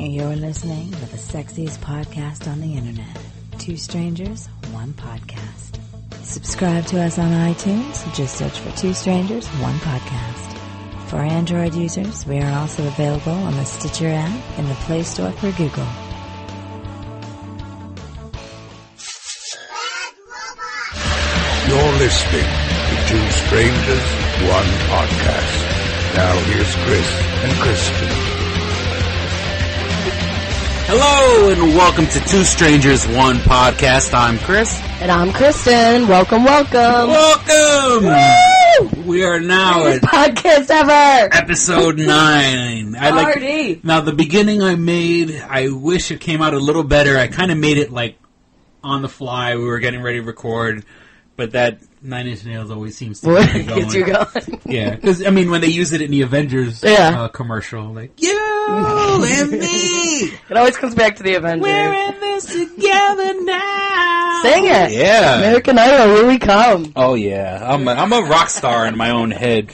You're listening to the sexiest podcast on the internet. Two strangers, one podcast. Subscribe to us on iTunes. Just search for Two Strangers, One Podcast. For Android users, we are also available on the Stitcher app in the Play Store for Google. You're listening to Two Strangers, One Podcast. Now here's Chris and Kristyn. Hello and welcome to Two Strangers, One Podcast. I'm Chris. And I'm Kristyn. Welcome. Welcome! Woo! We are now at podcast ever! episode 9. Party! Now the beginning I wish it came out a little better. I kind of made it like on the fly. We were getting ready to record, but that Nine Inch Nails always seems to get going. Get you going. Yeah, because I mean when they use it in the Avengers commercial, like you and me, it always comes back to the Avengers. We're in this together now. Sing it. Yeah, American Idol, here we come. Oh yeah, I'm a rock star in my own head,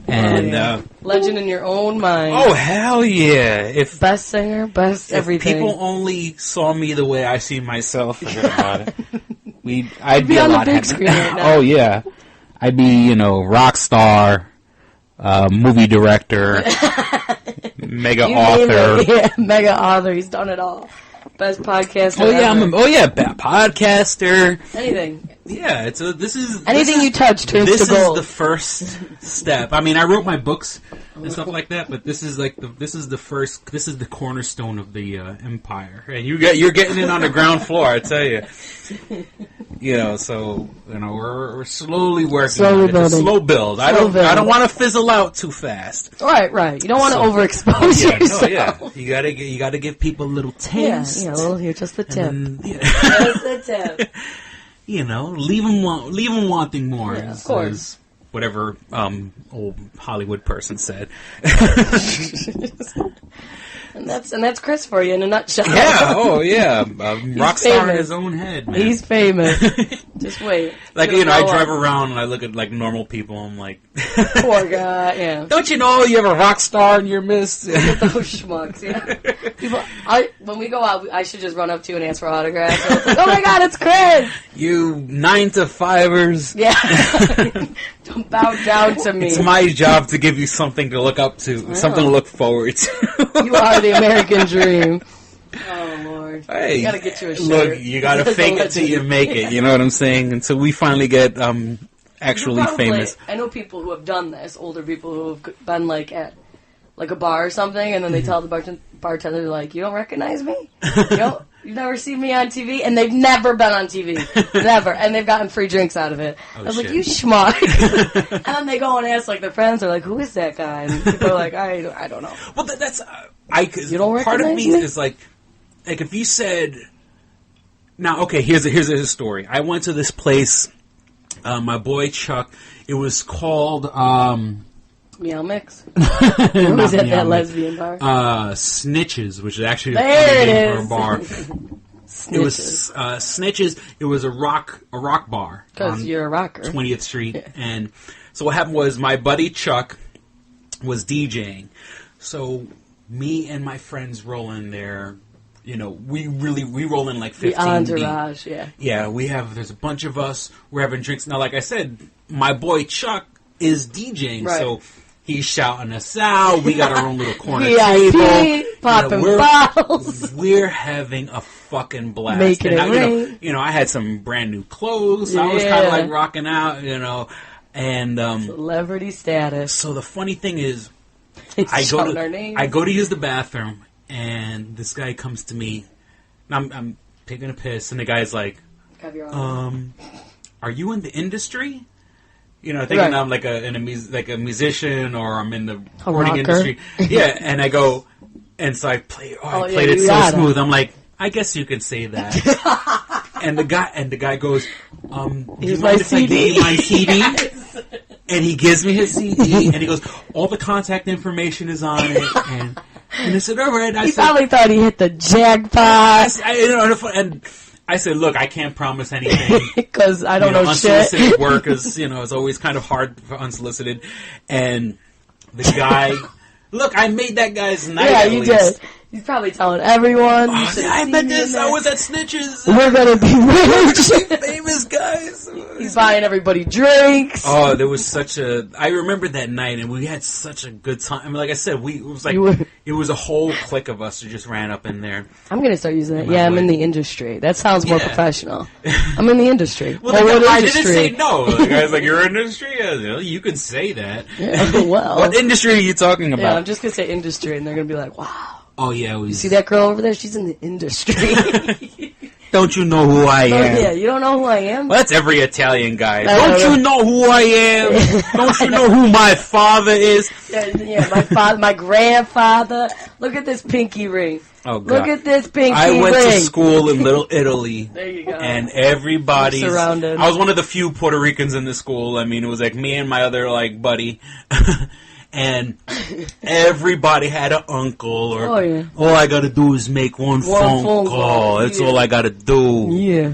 and legend in your own mind. Oh hell yeah! If best singer, best everything. People only saw me the way I see myself, forget about it. I'd be on a the big screen right now. Oh yeah, I'd be rock star, movie director, mega author. Yeah, mega author. He's done it all. Best podcaster. Oh yeah, ever. Podcaster. Anything. Yeah, this is anything you touch turns to gold. This is the first step. I mean, I wrote my books and stuff like that, but this is like this is the cornerstone of the empire, and you're getting in on the ground floor. I tell you, so we're slowly working. It's a slow build. I don't want to fizzle out too fast. Right. You don't want to overexpose yourself. No, you gotta give people a little taste. Yeah, here's just the tip. Just the tip. Leave them wanting more. Yeah, of course. Whatever old Hollywood person said. And that's Chris for you in a nutshell. Yeah, rock star in his own head, man. He's famous. Just wait. I drive around and I look at like normal people. I'm like, poor guy. Yeah. Don't you know you have a rock star in your midst? Look at those schmucks. Yeah. People, when we go out, I should just run up to you and ask for autographs. So it's like, oh my God, it's Chris. You 9-to-5ers. Yeah. Don't bow down to me. It's my job to give you something to look up to, something to look forward to. You are the American dream. Oh, Lord. Hey, you gotta get you a shirt. Look, you gotta fake it till you make it, you know what I'm saying? Until we finally get actually famous. I know people who have done this, older people who have been like at like a bar or something, and then they tell the bartender, like, you don't recognize me? You've never seen me on TV? And they've never been on TV. Never. And they've gotten free drinks out of it. I was like, you schmuck. And then they go and ask, like, their friends are like, who is that guy? And people are like, I don't know. Well, that's... you don't part of me me? is like if you said... Now, okay, here's a story. I went to this place, my boy Chuck, it was called... Meow Mix? Who was at that lesbian bar? Snitches, which is actually a name for a bar. It was Snitches. It was a rock bar. Because you're a rocker. 20th Street. Yeah. And so what happened was my buddy Chuck was DJing. So me and my friends roll in there. We roll in like 15 the entourage, deep. Yeah, there's a bunch of us. We're having drinks. Now, like I said, my boy Chuck is DJing, so he's shouting us out. We got our own little corner table. Popping bottles. We're having a fucking blast. Making it rain. I had some brand new clothes. So I was kind of like rocking out, and celebrity status. So the funny thing is, I go to use the bathroom, and this guy comes to me. I'm taking a piss, and the guy's like, "Are you in the industry?" Thinking I'm like a musician or I'm in the recording industry. Yeah, and I go, and so I played it so smooth. I'm like, I guess you could say that. and the guy goes, do you mind if I give you my CD? Yes. And he gives me his CD, and he goes, all the contact information is on it, and I said, all right. He probably thought he hit the jackpot. And I said, look, I can't promise anything. Because I don't know shit. Unsolicited work is, is always kind of hard for unsolicited. And the guy, look, I made that guy's night. Yeah, you did. He's probably telling everyone. I met this. I was at Snitches. We're gonna be rich. Famous guys. He's buying everybody drinks. Oh, there was such a. I remember that night, and we had such a good time. I mean, like I said, it was a whole clique of us who just ran up in there. I'm gonna start using that. Yeah, I'm in the industry. That sounds more professional. I'm in the industry. Well, I didn't say no. The guy's like, "You're in industry." Yeah, you can say that. Yeah, well, what industry are you talking about? Yeah, I'm just gonna say industry, and they're gonna be like, "Wow." Oh yeah, you see that girl over there? She's in the industry. Don't you know who I am? Oh, yeah, you don't know who I am? Well, that's every Italian guy. Don't you know who I am? Don't you know who my father is? Yeah, my father, my grandfather. Look at this pinky ring. Oh, God. Look at this pinky ring. I went to school in Little Italy. There you go. And everybody's surrounded. I was one of the few Puerto Ricans in the school. I mean, it was like me and my other buddy. And everybody had an uncle, or all I gotta do is make one phone call. That's all I gotta do. Yeah.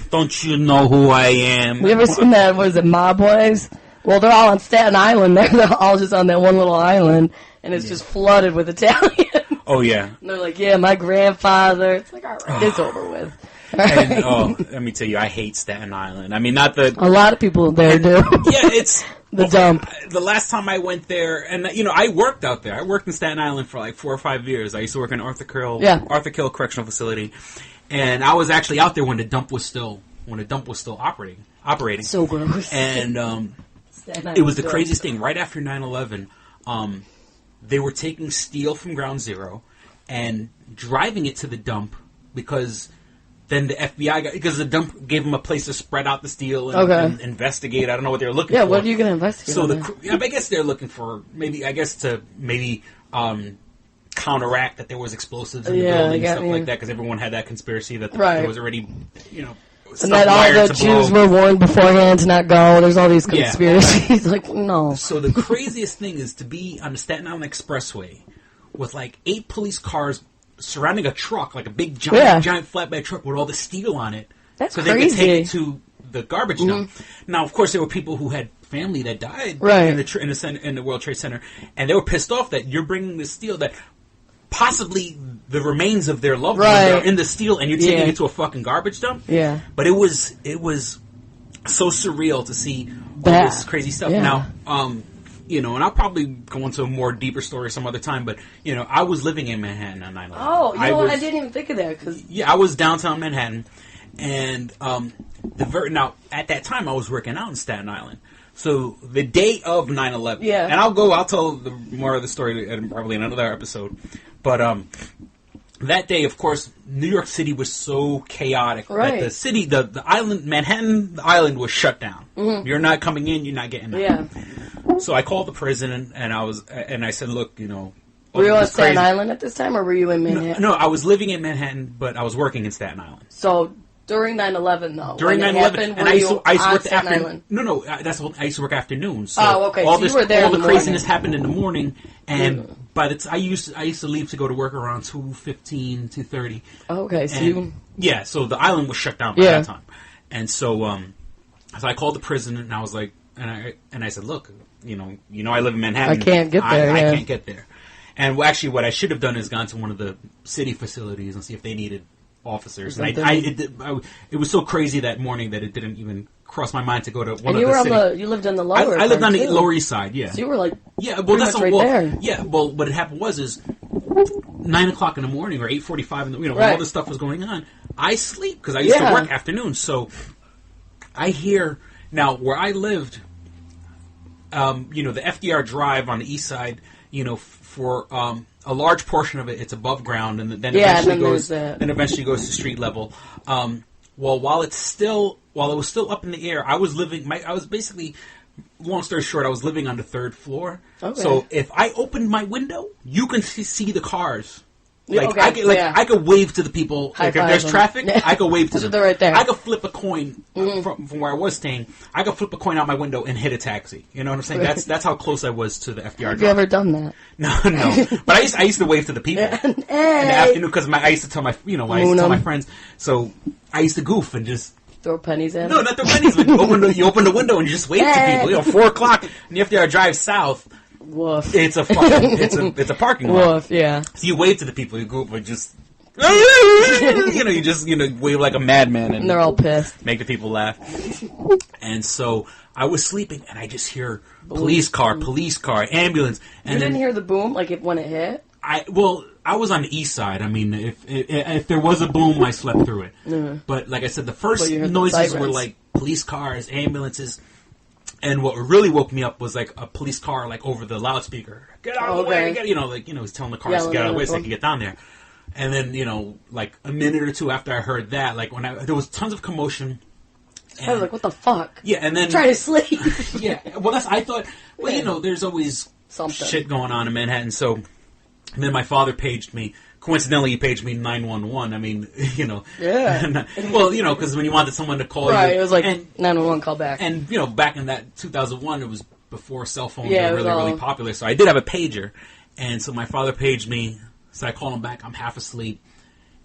Don't you know who I am? You ever seen that? What is it, Mob Boys? Well, they're all on Staten Island. They're all just on that one little island, and it's just flooded with Italian. Oh yeah. And they're like, yeah, my grandfather. It's like, all right, it's over with. And let me tell you, I hate Staten Island. I mean, not the. A lot of people there do. Yeah, it's. The dump. The last time I went there, and I worked out there. I worked in Staten Island for like 4 or 5 years. I used to work in Arthur Kill Correctional Facility, and I was actually out there when the dump was still operating. So gross. And it was the craziest thing. Right after 9/11, they were taking steel from Ground Zero and driving it to the dump because. Then the FBI because the dump gave them a place to spread out the steel and investigate. I don't know what they were looking for. Yeah, what are you going to investigate? So I guess they're looking for to counteract that there was explosives in the building and stuff like that because everyone had that conspiracy that there was already and that all the Jews were warned beforehand to not go. There's all these conspiracies. Like no. So the craziest thing is to be on the Staten Island Expressway with like 8 police cars. Surrounding a truck, like a big, giant flatbed truck with all the steel on it. That's crazy. So they could take it to the garbage dump. Now, of course, there were people who had family that died in the World Trade Center, and they were pissed off that you're bringing the steel that possibly the remains of their loved ones are in the steel, and you're taking it to a fucking garbage dump. Yeah. But it was so surreal to see all this crazy stuff. Yeah. Now, and I'll probably go into a more deeper story some other time, but, I was living in Manhattan on 9/11. Oh, what? I didn't even think of that. I was downtown Manhattan, and now, at that time, I was working out in Staten Island. So, the day of 9/11, and I'll tell more of the story probably in another episode, but that day, of course, New York City was so chaotic that the city, the island, Manhattan, the island was shut down. Mm-hmm. You're not coming in, you're not getting out. Yeah. So I called the president, and I said, look, were you on Staten Island at this time, or were you in Manhattan? No, I was living in Manhattan, but I was working in Staten Island. So during 9/11, though, during 9/11, and I used to work the afternoon. No, that's what I used to work afternoons. So okay. All you were there. All the craziness happened in the morning, and by the I used to leave to go to work around 2:15, 2:30. Okay, so so the island was shut down by that time, and so I called the president, and I was like, and I said, look. I live in Manhattan. I can't get there. I can't get there. And actually, what I should have done is gone to one of the city facilities and see if they needed officers. And it was so crazy that morning that it didn't even cross my mind to go to one of the cities. You lived on the lower. I lived on the Lower East Side. Yeah. So you were like, that's right there. Yeah. Well, what had happened was 9:00 in the morning or 8:45 in the when all this stuff was going on. I sleep because I used to work afternoons. So I hear now where I lived. The FDR Drive on the east side, for a large portion of it, it's above ground, and then eventually goes to street level. While it was still up in the air, I was basically, long story short, I was living on the 3rd floor. Okay. So if I opened my window, you can see the cars. I could wave to the people. Like if there's traffic, I could wave to them. They're right there. I could flip a coin from where I was staying. I could flip a coin out my window and hit a taxi. You know what I'm saying? That's how close I was to the FDR. Have you ever done that? No. But I used to wave to the people in the afternoon because I used to tell my friends. So I used to goof and just throw pennies in. No, not throw pennies. But you open the window and you just wave to people. 4:00 and the FDR Drive south. Woof. It's a fucking, it's a parking lot. Woof, yeah. So you wave to the people, you go up and just, you just, wave like a madman. And they're all pissed. Make the people laugh. And so I was sleeping and I just hear police car, ambulance. And you didn't hear the boom, like when it hit? I was on the east side. I mean, if there was a boom, I slept through it. Mm-hmm. But like I said, the first noises were like police cars, ambulances. And what really woke me up was like a police car like over the loudspeaker. Get out of the way! He's telling the cars to get out of the way so they can get down there. And then, like a minute or two after I heard that, like there was tons of commotion. I was like, what the fuck? Yeah, and then... I'm trying to sleep. Yeah, well, I thought, there's always something shit going on in Manhattan. So, and then my father paged me. Coincidentally, he paged me 911. I mean, Yeah. Well, because when you wanted someone to call you... Right, it was like 911 call back. And, back in that 2001, it was before cell phones were really popular. So I did have a pager. And so my father paged me. So I call him back. I'm half asleep.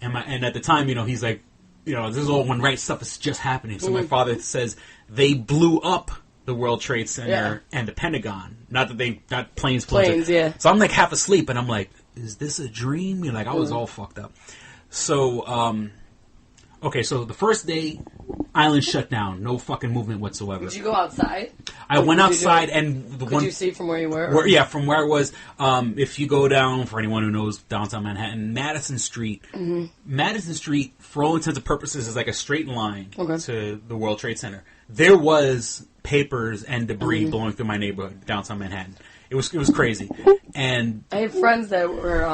And at the time, he's like, this is all when stuff is just happening. So my father says they blew up the World Trade Center and the Pentagon. Not planes. Yeah. So I'm like half asleep and I'm like, is this a dream? I was all fucked up. So, so the first day, island shut down. No fucking movement whatsoever. Did you go outside? I went outside and... Could you see from where you were? From where I was. If you go down, for anyone who knows downtown Manhattan, Madison Street. Mm-hmm. Madison Street, for all intents and purposes, is like a straight line to the World Trade Center. There was papers and debris blowing through my neighborhood, downtown Manhattan. It was crazy. And I have friends that were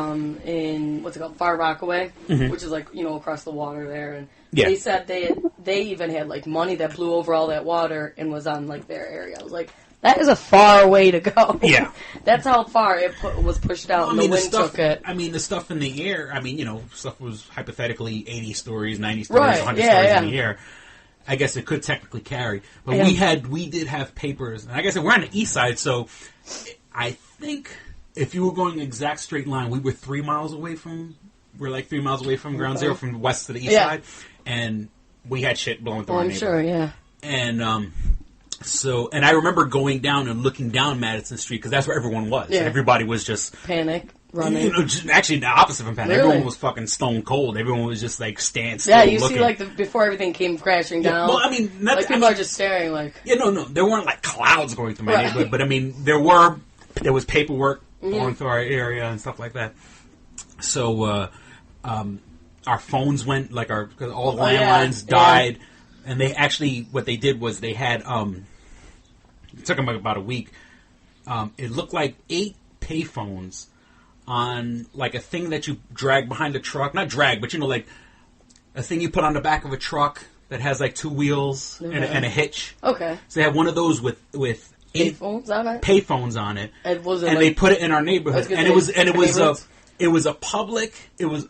in, what's it called, Far Rockaway, which is like, across the water there. And they said they even had like money that blew over all that water and was on like their area. I was like, that is a far way to go. Yeah. That's how far it was pushed out and the wind took it. I mean, the stuff in the air, stuff was hypothetically 80 stories, 90 stories, 100 stories in the air. I guess it could technically carry. But we did have papers. And like I said, we're on the east side, so I think if you were going exact straight line, we were 3 miles away from Ground Zero, from west to the east side. And we had shit blowing through our neighborhood. Sure, yeah. And and I remember going down and looking down Madison Street because that's where everyone was. Yeah. Everybody was just panic, running. Actually, the opposite from panic. Really? Everyone was fucking stone cold. Everyone was just like standstill. Yeah, you looking. See, like before everything came crashing down. Well, I mean, people are just staring, like. Yeah, no, there weren't like clouds going through my neighborhood, but I mean, there was paperwork going through our area and stuff like that. So, our phones went because all the landlines died. And they actually, what they did was they had, it took them about a week. It looked like 8 payphones on like a thing that you drag behind a truck. Not drag, but like a thing you put on the back of a truck that has like 2 wheels and a hitch. Okay. So they had one of those with 8 payphones on it. And they put it in our neighborhood. And it was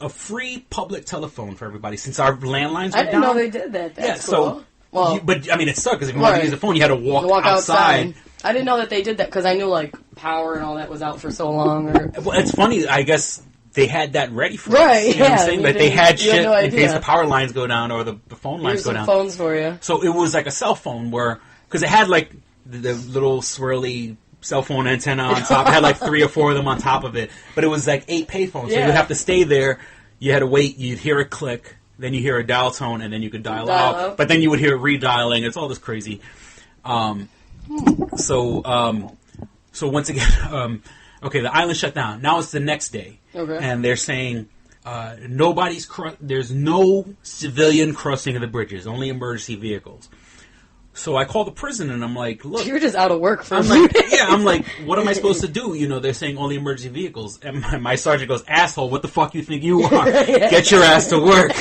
a free public telephone for everybody since our landlines were down. I didn't know they did that. That's cool. But I mean, it sucked because if you wanted to use the phone, you had to walk outside. I didn't know that they did that because I knew like power and all that was out for so long. Well, it's funny. I guess they had that ready for us. Right? You know what I'm saying? But they had shit in case the the power lines go down or the phone lines go down. Phones for you. So it was like a cell phone because it had like the little swirly cell phone antenna on top. It had like 3 or 4 of them on top of it. But it was like 8 payphones. So you'd have to stay there. You had to wait. You'd hear a click. Then you hear a dial tone. And then you could dial out. But then you would hear it redialing. It's all this crazy. So once again, the island shut down. Now it's the next day. Okay. And they're saying there's no civilian crossing of the bridges. Only emergency vehicles. So I call the prison and I'm like, look. You're just out of work for a minute. I'm like, what am I supposed to do? They're saying only emergency vehicles. And my sergeant goes, asshole, what the fuck you think you are? Get your ass to work.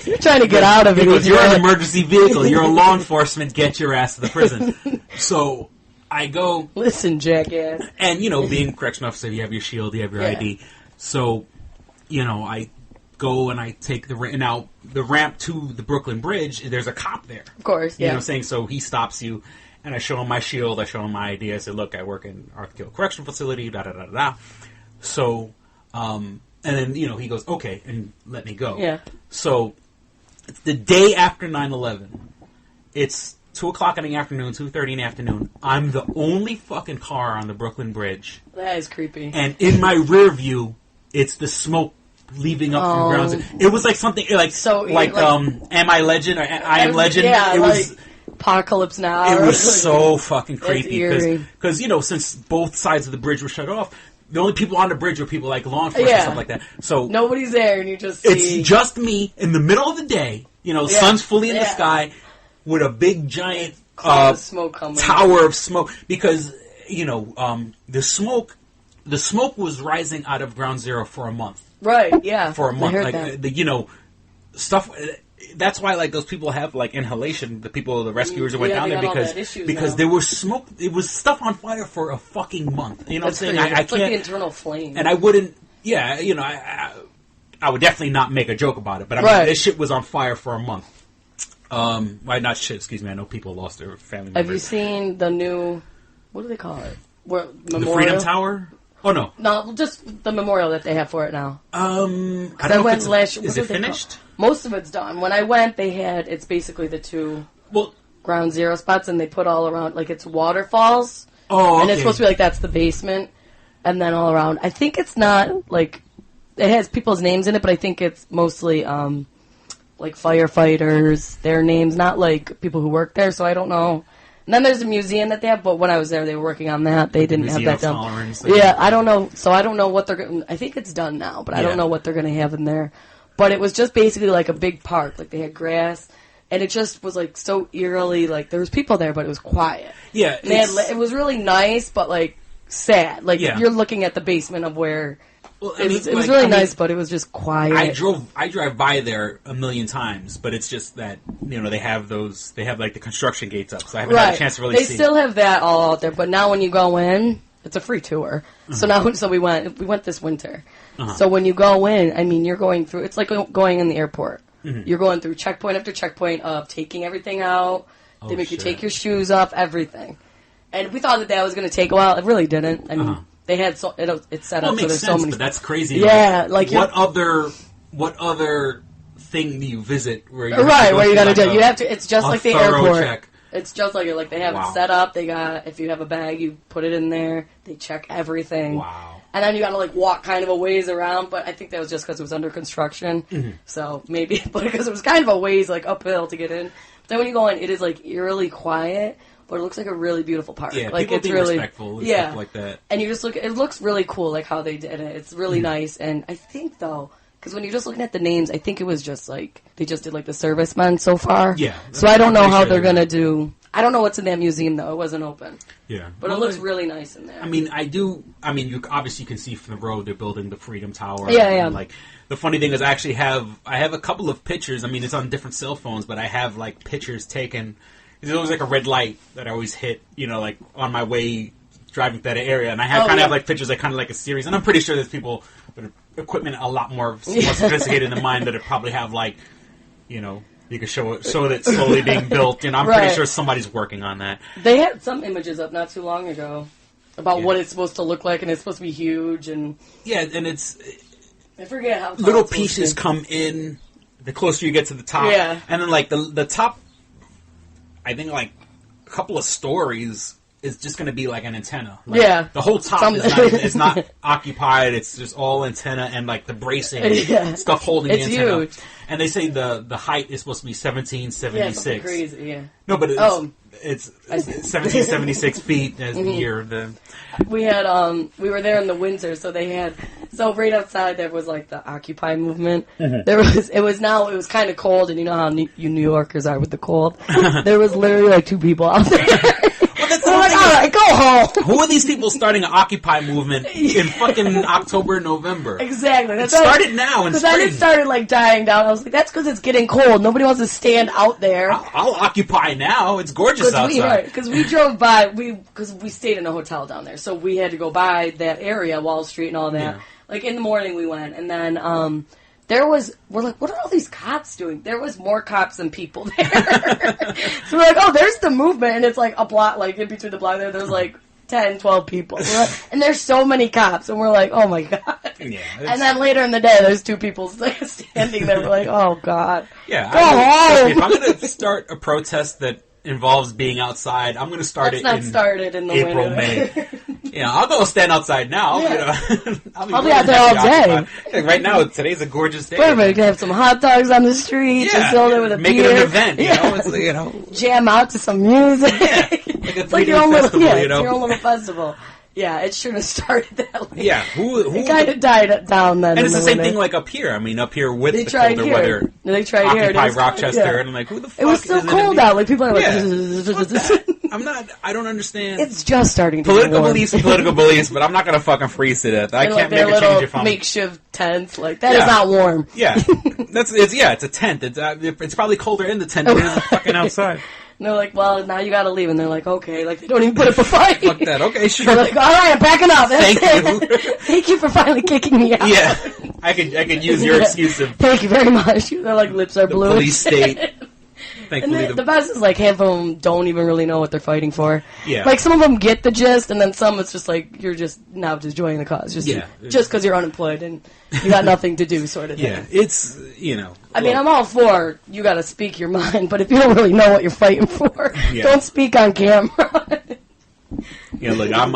You're trying to get out of it. He goes, you're an emergency vehicle. You're a law enforcement. Get your ass to the prison. So I go. Listen, jackass. And, being a correctional officer, you have your shield, you have your ID. So, I go and I take the ramp to the Brooklyn Bridge. There's a cop there. Of course, You know what I'm saying? So he stops you, and I show him my shield. I show him my ID. I say, look, I work in Arthur Kill Correctional Facility, da-da-da-da-da. So, and then, he goes, okay, and let me go. Yeah. So, it's the day after 9/11. It's 2 o'clock in the afternoon, 2:30 in the afternoon. I'm the only fucking car on the Brooklyn Bridge. That is creepy. And in my rear view, it's the smoke leaving up from ground zero. It was like something like Am I Legend or I Am Legend? Yeah, it was Apocalypse Now. It was so fucking creepy because since both sides of the bridge were shut off, the only people on the bridge were people like law enforcement and stuff like that. So nobody's there, and you just see... It's just me in the middle of the day. Sun's fully in the sky with a big giant smoke coming. Tower of smoke because the smoke was rising out of ground zero for a month. Right, yeah. For a month. I heard that. Stuff. That's why, like, those people have, like, inhalation. The the rescuers that went down there because there was smoke. It was stuff on fire for a fucking month. You know what I'm saying? I can't. Like the internal flame. And I wouldn't. Yeah, I would definitely not make a joke about it. But I mean, this shit was on fire for a month. Why not shit? Excuse me. I know people lost their family members. Have you seen the new? What do they call it? The Freedom Tower. Oh no! No, just the memorial that they have for it now. I don't know if it's, is it finished? Most of it's done. When I went, it's basically the two ground zero spots, and they put all around, like, it's waterfalls. Oh, okay. And it's supposed to be like, that's the basement, and then all around. I think it's not, like, it has people's names in it, but I think it's mostly, like, firefighters, their names, not, like, people who work there, so I don't know. And then there's a museum that they have, but when I was there, they were working on that. They didn't have that done. Yeah, I don't know. So I don't know what they're going to... I think it's done now, but I don't know what they're going to have in there. But it was just basically like a big park. Like, they had grass, and it just was, like, so eerily... Like, there was people there, but it was quiet. Yeah. It was really nice, but, like, sad. Like, if you're looking at the basement of where... Well, it was really nice, but it was just quiet. I drive by there a million times, but it's just that they have like the construction gates up, so I haven't had a chance to really see. They still have that all out there, but now when you go in, it's a free tour. So we went this winter. So when you go in, I mean, you're going through. It's like going in the airport. You're going through checkpoint after checkpoint of taking everything out. They make you take your shoes off, everything. And we thought that was going to take a while. It really didn't. I mean. They had it's set up so there's so many. But that's crazy. Yeah, like what other thing do you visit where you where you gotta do? You have to. It's just like the airport. Check. It's just like it. Like they have it set up. They got if you have a bag, you put it in there. They check everything. Wow. And then you gotta like walk kind of a ways around. But I think that was just because it was under construction. So maybe, but because it was kind of a ways like uphill to get in. But then when you go in, it is like eerily quiet. But it looks like a really beautiful park. Yeah, like people it's being really respectful and stuff like that. And you just look. It looks really cool, like how they did it. It's really nice. And I think though, because when you're just looking at the names, I think it was just like they just did like the servicemen so far. Yeah. So I don't know how they're gonna do. I don't know what's in that museum though. It wasn't open. Yeah. But it looks really nice in there. I mean, you obviously can see from the road they're building the Freedom Tower. Yeah. And, like the funny thing is, I have a couple of pictures. I mean, it's on different cell phones, but I have like pictures taken. There's always like a red light that I always hit, like on my way driving through that area, and I have like pictures, like kind of like a series. And I'm pretty sure there's people with equipment a lot more sophisticated than mine that probably have like, you can show that it's slowly being built. I'm pretty sure somebody's working on that. They had some images up not too long ago about what it's supposed to look like, and it's supposed to be huge and and it's I forget how little pieces come in the closer you get to the top, and then like the top. I think like a couple of stories is just going to be like an antenna. Like, the whole top is not occupied. It's just all antenna and like the bracing stuff holding the antenna. Huge. And they say the height is supposed to be 1776. Yeah, crazy. Yeah. No, but it's 1776 feet as the year. We had we were there in the winter, so they had right outside there was like the Occupy movement. It was kind of cold, and you know how you New Yorkers are with the cold. There was literally like 2 people out there. Well, like, all right, go home. Who are these people starting an Occupy movement in fucking October, November? Exactly. It started now in spring. Then it started like dying down. I was like, that's because it's getting cold. Nobody wants to stand out there. I'll occupy now. It's gorgeous outside. Because we drove by, because we stayed in a hotel down there, so we had to go by that area, Wall Street and all that. Yeah. Like in the morning we went, and then we're like, what are all these cops doing? There was more cops than people there. So we're like, oh, there's the movement, and it's like a block, like in between the block there's like 10, 12 people. And there's so many cops, and we're like, oh my God. Yeah, and then later in the day, there's 2 people standing there. We're like, oh God. Yeah. Go home. If I'm going to start a protest that involves being outside, I'm going to start in the April, winter. May. I'll go stand outside now. Yeah. I'll be out there all day. Right now, today's a gorgeous day. Perfect. You can have some hot dogs on the street. Yeah. Just go there with a Make beer. it an event. You know? Jam out to some music. Yeah. Like a It's like your own festival, little, you know? it's your own little festival. Yeah, it should have started that way. Yeah, it kind of died down then. And it's the same thing like up here. I mean, up here with the colder here. weather. They tried here. Occupy Rochester, and I'm like, who the fuck? It was still cold out. Like people are like, I don't understand. It's just starting to political beliefs, but I'm not gonna fucking freeze to death. I can't make a change if I'm makeshift tents. Like that is not warm. Yeah, it's a tent. It's probably colder in the tent than it is fucking outside. And they're like, well, now you gotta leave. And they're like, okay. Like, they don't even put up a fight. Fuck that. Okay, sure. They're like, all right, I'm packing up. That's Thank you. Thank you for finally kicking me out. Yeah. I could use your excuse of... Thank you very much. They're like, lips are blue. Police state. Thankfully, and the best is, like, half of them don't even really know what they're fighting for. Yeah. Like, some of them get the gist, and then some it's just like, you're just now just joining the cause. Just because you're unemployed and you got nothing to do sort of thing. Yeah, it's, I mean, I'm all for you got to speak your mind, but if you don't really know what you're fighting for, don't speak on camera. Look, I'm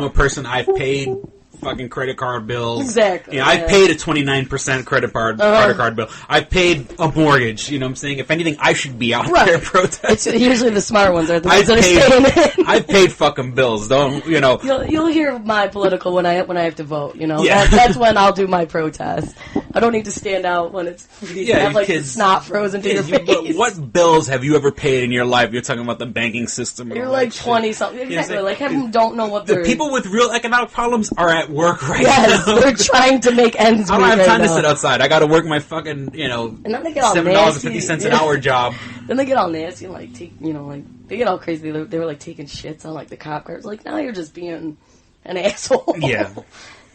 a person. I've paid fucking credit card bills. Exactly. I've paid a 29% credit card bill. I've paid a mortgage. You know what I'm saying? If anything, I should be out there protesting. It's usually the smart ones are the ones that are staying in. I've paid fucking bills. Don't You'll hear my political when I have to vote. That's when I'll do my protest. I don't need to stand out when it's freezing. Yeah, have the snot frozen to your face. What bills have you ever paid in your life? You're talking about the banking system. You're like 20-something. Exactly. Like, half of them don't know what they're... The people with real economic problems are at work now. They're trying to make ends meet. I don't have time to sit outside. I got to work my fucking, and then they get all $7.50 an hour job. Then they get all nasty and, like, they get all crazy. They were, like, taking shits on, like, the cop cars. Like, now you're just being an asshole. Yeah.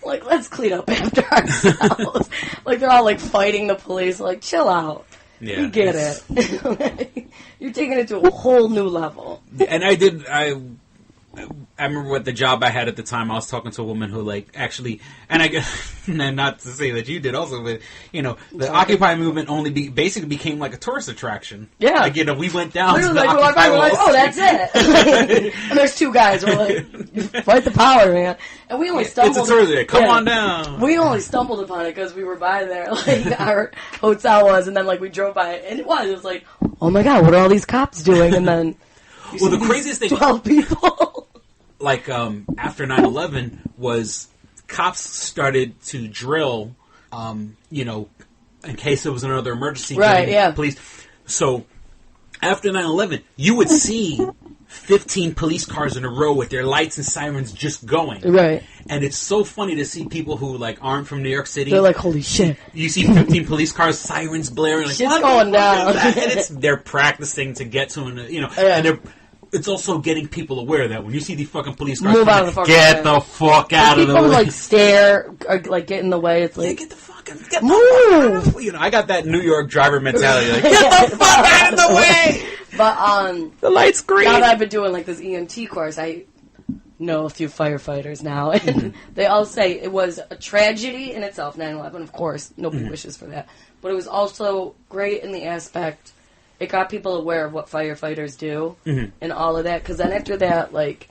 Like, let's clean up after ourselves. Like, they're all, like, fighting the police. Like, chill out. Yeah, you get it. You're taking it to a whole new level. And I remember what the job I had at the time, I was talking to a woman who, like, actually, and I guess, and not to say that you did also, but, the Occupy movement basically became like a tourist attraction. Yeah. Like, we went down to the like, Occupy we're like, oh, that's it. And there's two guys who are like, fight the power, man. And we only stumbled. It's a tourist, come on down. We only stumbled upon it because we were by there, like, our hotel was, and then, like, we drove by it, and it was like, oh my god, what are all these cops doing? And then, well, the craziest thing, 12 people. Like, after 9/11 was cops started to drill, in case there was another emergency. Right, yeah. Police. So, after 9/11, you would see 15 police cars in a row with their lights and sirens just going. Right. And it's so funny to see people who, like, aren't from New York City. They're like, holy shit. You see 15 police cars, sirens blaring. Like, shit's going down. And they're practicing to get to, and it's also getting people aware that when you see these fucking police cars, move out of the fucking get the fuck out of the way. People like stare or like get in the way. It's like get the move. I got that New York driver mentality. Like, get the fuck out of the way. But the light's green. Now that I've been doing like this EMT course, I know a few firefighters now, and they all say it was a tragedy in itself. 9/11, of course, nobody wishes for that, but it was also great in the aspect. It got people aware of what firefighters do and all of that. Because then after that, like,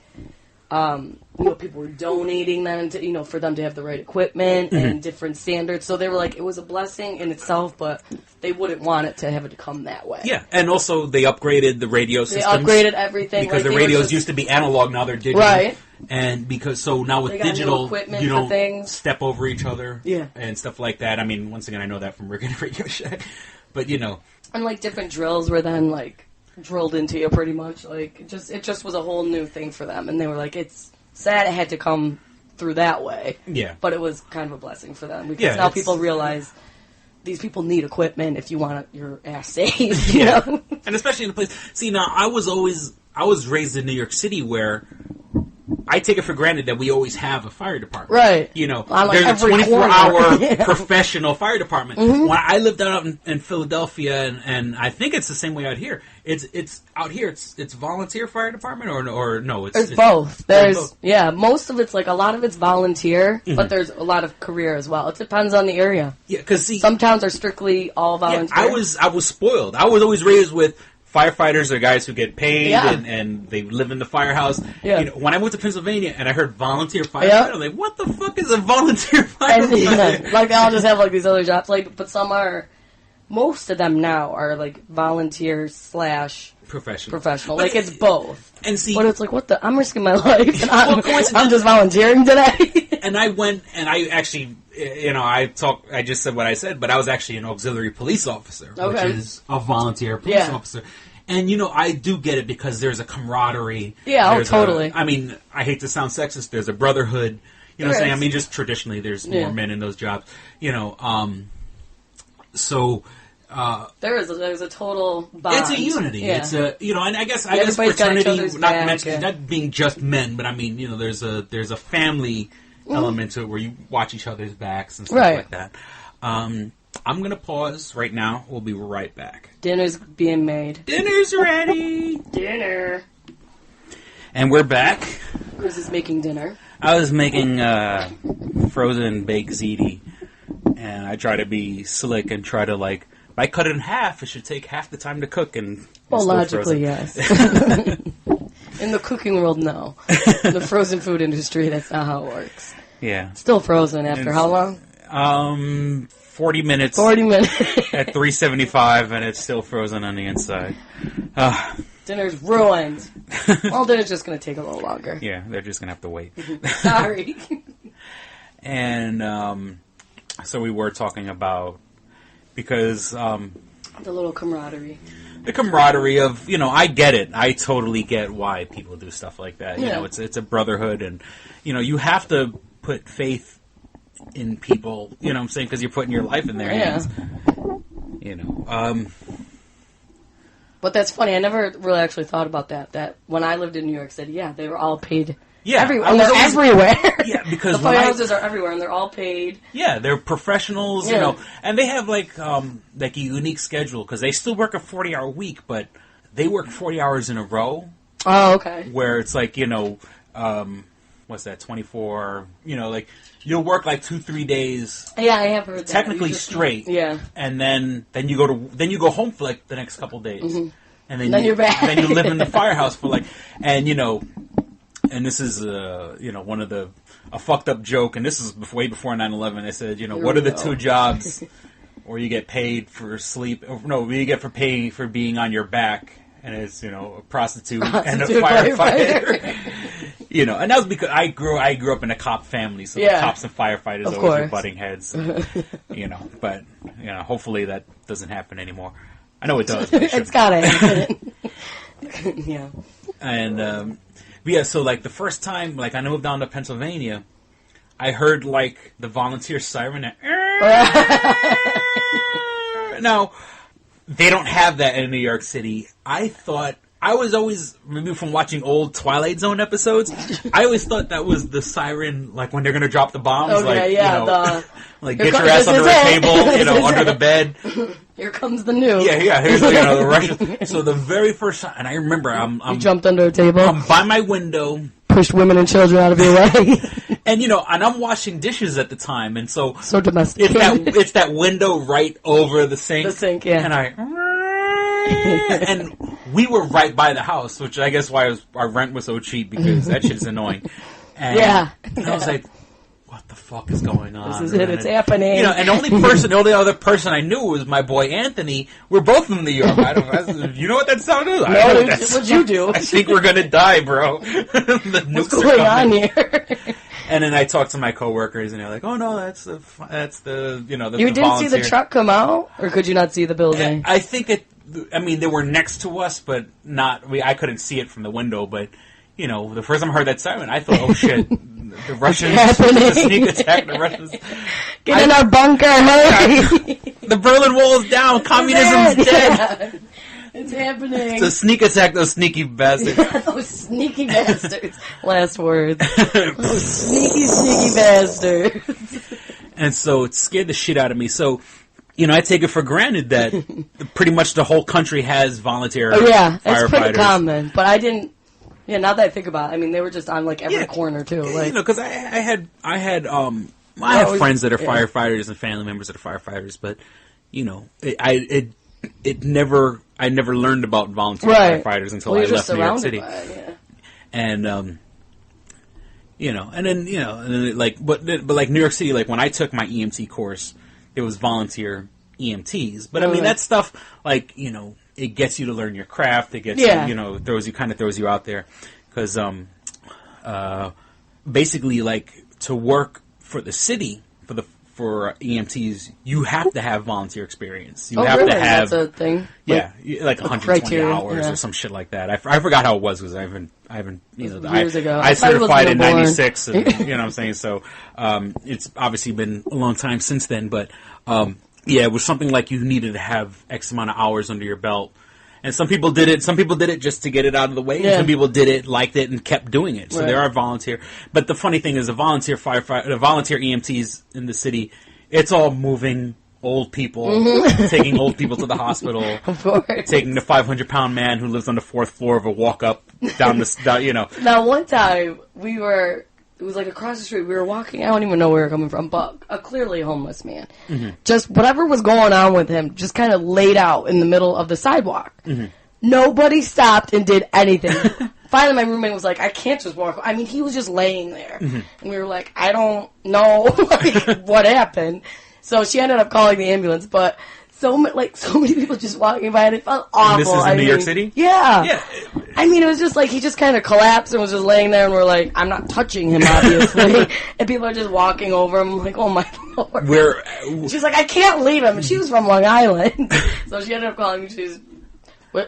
people were donating then to, for them to have the right equipment and different standards. So they were like, it was a blessing in itself, but they wouldn't want it to have it come that way. Yeah, and also they upgraded the radio systems. They upgraded everything. Because the radios used to be analog, now they're digital. Right. And so now with digital, you don't step over each other and stuff like that. I mean, once again, I know that from working at Radio Shack. But, And, like, different drills were then, like, drilled into you pretty much. Like, it just was a whole new thing for them. And they were like, it's sad it had to come through that way. Yeah. But it was kind of a blessing for them. Because now people realize these people need equipment if you want your ass saved, you know? And especially in a place... See, now, I was raised in New York City where... I take it for granted that we always have a fire department. Right. There's a 24-hour professional fire department. When I lived out in Philadelphia, and I think it's the same way out here. It's out here. It's volunteer fire department or no? It's both. There's both. Most of it's like a lot of it's volunteer, but there's a lot of career as well. It depends on the area. Yeah, because some towns are strictly all volunteer. Yeah, I was spoiled. I was always raised with firefighters are guys who get paid and they live in the firehouse. Yeah. You know, when I moved to Pennsylvania and I heard volunteer firefighter, I'm like, what the fuck is a volunteer firefighter? And, like, they all just have, like, these other jobs. Like, but some are, most of them now are, like, volunteer / professional. Like, it's both. And see, but it's like, what the? I'm risking my life, and I'm just volunteering today. And I went, and I actually, you know, I just said what I said, but I was actually an auxiliary police officer, which is a volunteer police officer. And, you know, I do get it because there's a camaraderie. Yeah, totally. I mean, I hate to sound sexist, there's a brotherhood. You know what I'm saying? I mean, just traditionally, there's more men in those jobs. You know, so... there's a total bond. It's a unity. Yeah. It's a, you know, and I guess fraternity, not mentioning not being just men, but I mean, you know, there's a family element to it where you watch each other's backs and stuff like that. I'm gonna pause right now. We'll be right back. Dinner's being made. Dinner's ready. Dinner. And we're back. Chris is making dinner. I was making frozen baked ziti, and I try to be slick and try to like. I cut it in half. It should take half the time to cook, and well, logically, yes. In the cooking world, no. In the frozen food industry, that's not how it works. Yeah, still frozen after how long? 40 minutes. 40 minutes at 375, and it's still frozen on the inside. Dinner's ruined. Well, dinner's just going to take a little longer. Yeah, they're just going to have to wait. Sorry. And so we were talking about. Because the little camaraderie. The camaraderie of, you know, I get it. I totally get why people do stuff like that. You know, it's a brotherhood, and, you know, you have to put faith in people, you know what I'm saying, because you're putting your life in their hands. You know. But that's funny. I never really actually thought about that when I lived in New York City, they were all paid. Yeah, everywhere. And they're everywhere. Yeah, because the firehouses are everywhere, and they're all paid. Yeah, they're professionals, you know, and they have like a unique schedule because they still work a 40-hour week, but they work 40 hours in a row. Oh, okay. Where it's like, you know, what's that? 24. You know, like you'll work like 2-3 days. Yeah, I have heard that. Technically straight. Yeah, and then you go home for like the next couple days, and then you're back. Then you live in the firehouse for like, and you know. And this is, you know, a fucked up joke, and this is way before 9/11. They said, you know, what are the two jobs where you get paid for sleep? Or, no, you get for paying for being on your back, and it's, you know, a prostitute and a firefighter. You know, and that was because I grew up in a cop family, so the cops and firefighters always were butting heads. You know, but you know, hopefully that doesn't happen anymore. I know it does. It's gotta happen. Yeah. And. Yeah, so like the first time, like I moved down to Pennsylvania, I heard like the volunteer siren. Now, they don't have that in New York City. I was always, maybe from watching old Twilight Zone episodes, I always thought that was the siren, like when they're going to drop the bombs. Okay, like, yeah, you know, like get your ass under a table, you know, under the bed. Here comes the nuke. Yeah, here's you know, the Russians. So the very first time, and I remember you jumped under a table. I'm by my window. Pushed women and children out of your way. And, you know, and I'm washing dishes at the time, and so domestic. It's that window right over the sink. The sink, yeah. And and we were right by the house, which I guess why our rent was so cheap, because that shit is annoying. And I was like, what the fuck is going on? This is it. It's happening. You know, and the only other person I knew was my boy Anthony. We're both from New York. You know what that sound is? No, what'd you do? I think we're gonna die, bro. What's going on here? And then I talked to my coworkers, and they're like, "Oh no, that's the you know the." You didn't see the truck come out, or could you not see the building? I think it. I mean, they were next to us, but not. I couldn't see it from the window, but. You know, the first time I heard that siren, I thought, oh shit, the Russians, the sneak attack, the Russians. Get in our bunker, hurry! The Berlin Wall is down, communism's dead. Yeah. It's happening. It's a sneak attack, those sneaky bastards. Those sneaky bastards. Last words. Those sneaky bastards. And so it scared the shit out of me. So, you know, I take it for granted that pretty much the whole country has volunteer firefighters. It's pretty common, but I didn't. Yeah, now that I think about it, I mean, they were just on, like, every corner, too. Like, you know, because I had friends that are firefighters and family members that are firefighters, but, you know, it I never learned about volunteer firefighters until I left New York City. And, you know, and then like, but like New York City, like when I took my EMT course, it was volunteer EMTs. But I mean, that stuff, like, you know, it gets you to learn your craft. It gets you, you know, throws you out there. Because, basically, like, to work for the city, for EMTs, you have to have volunteer experience. You have to have, that's a thing. Yeah, like 120 hours or some shit like that. I forgot how it was because I haven't, you know, years ago. I certified in '96, and, you know what I'm saying. So, it's obviously been a long time since then, but yeah, it was something like you needed to have X amount of hours under your belt. And some people did it. Some people did it just to get it out of the way. And some people did it, liked it, and kept doing it. So there are volunteer. But the funny thing is, the volunteer EMTs in the city, it's all moving old people, taking old people to the hospital, taking the 500-pound man who lives on the 4th floor of a walk-up down the, you know. Now, one time it was like across the street. We were walking. I don't even know where we were coming from, but a clearly homeless man. Just whatever was going on with him, just kind of laid out in the middle of the sidewalk. Nobody stopped and did anything. Finally, my roommate was like, I can't just walk. I mean, he was just laying there. And we were like, I don't know like, what happened. So she ended up calling the ambulance, but so many people just walking by, and it felt awful. And this is in New York City? Yeah. I mean, it was just like, he just kind of collapsed and was just laying there, and we're like, I'm not touching him, obviously. And people are just walking over him, like, oh my Lord. She's like, I can't leave him. And she was from Long Island. So she ended up calling me.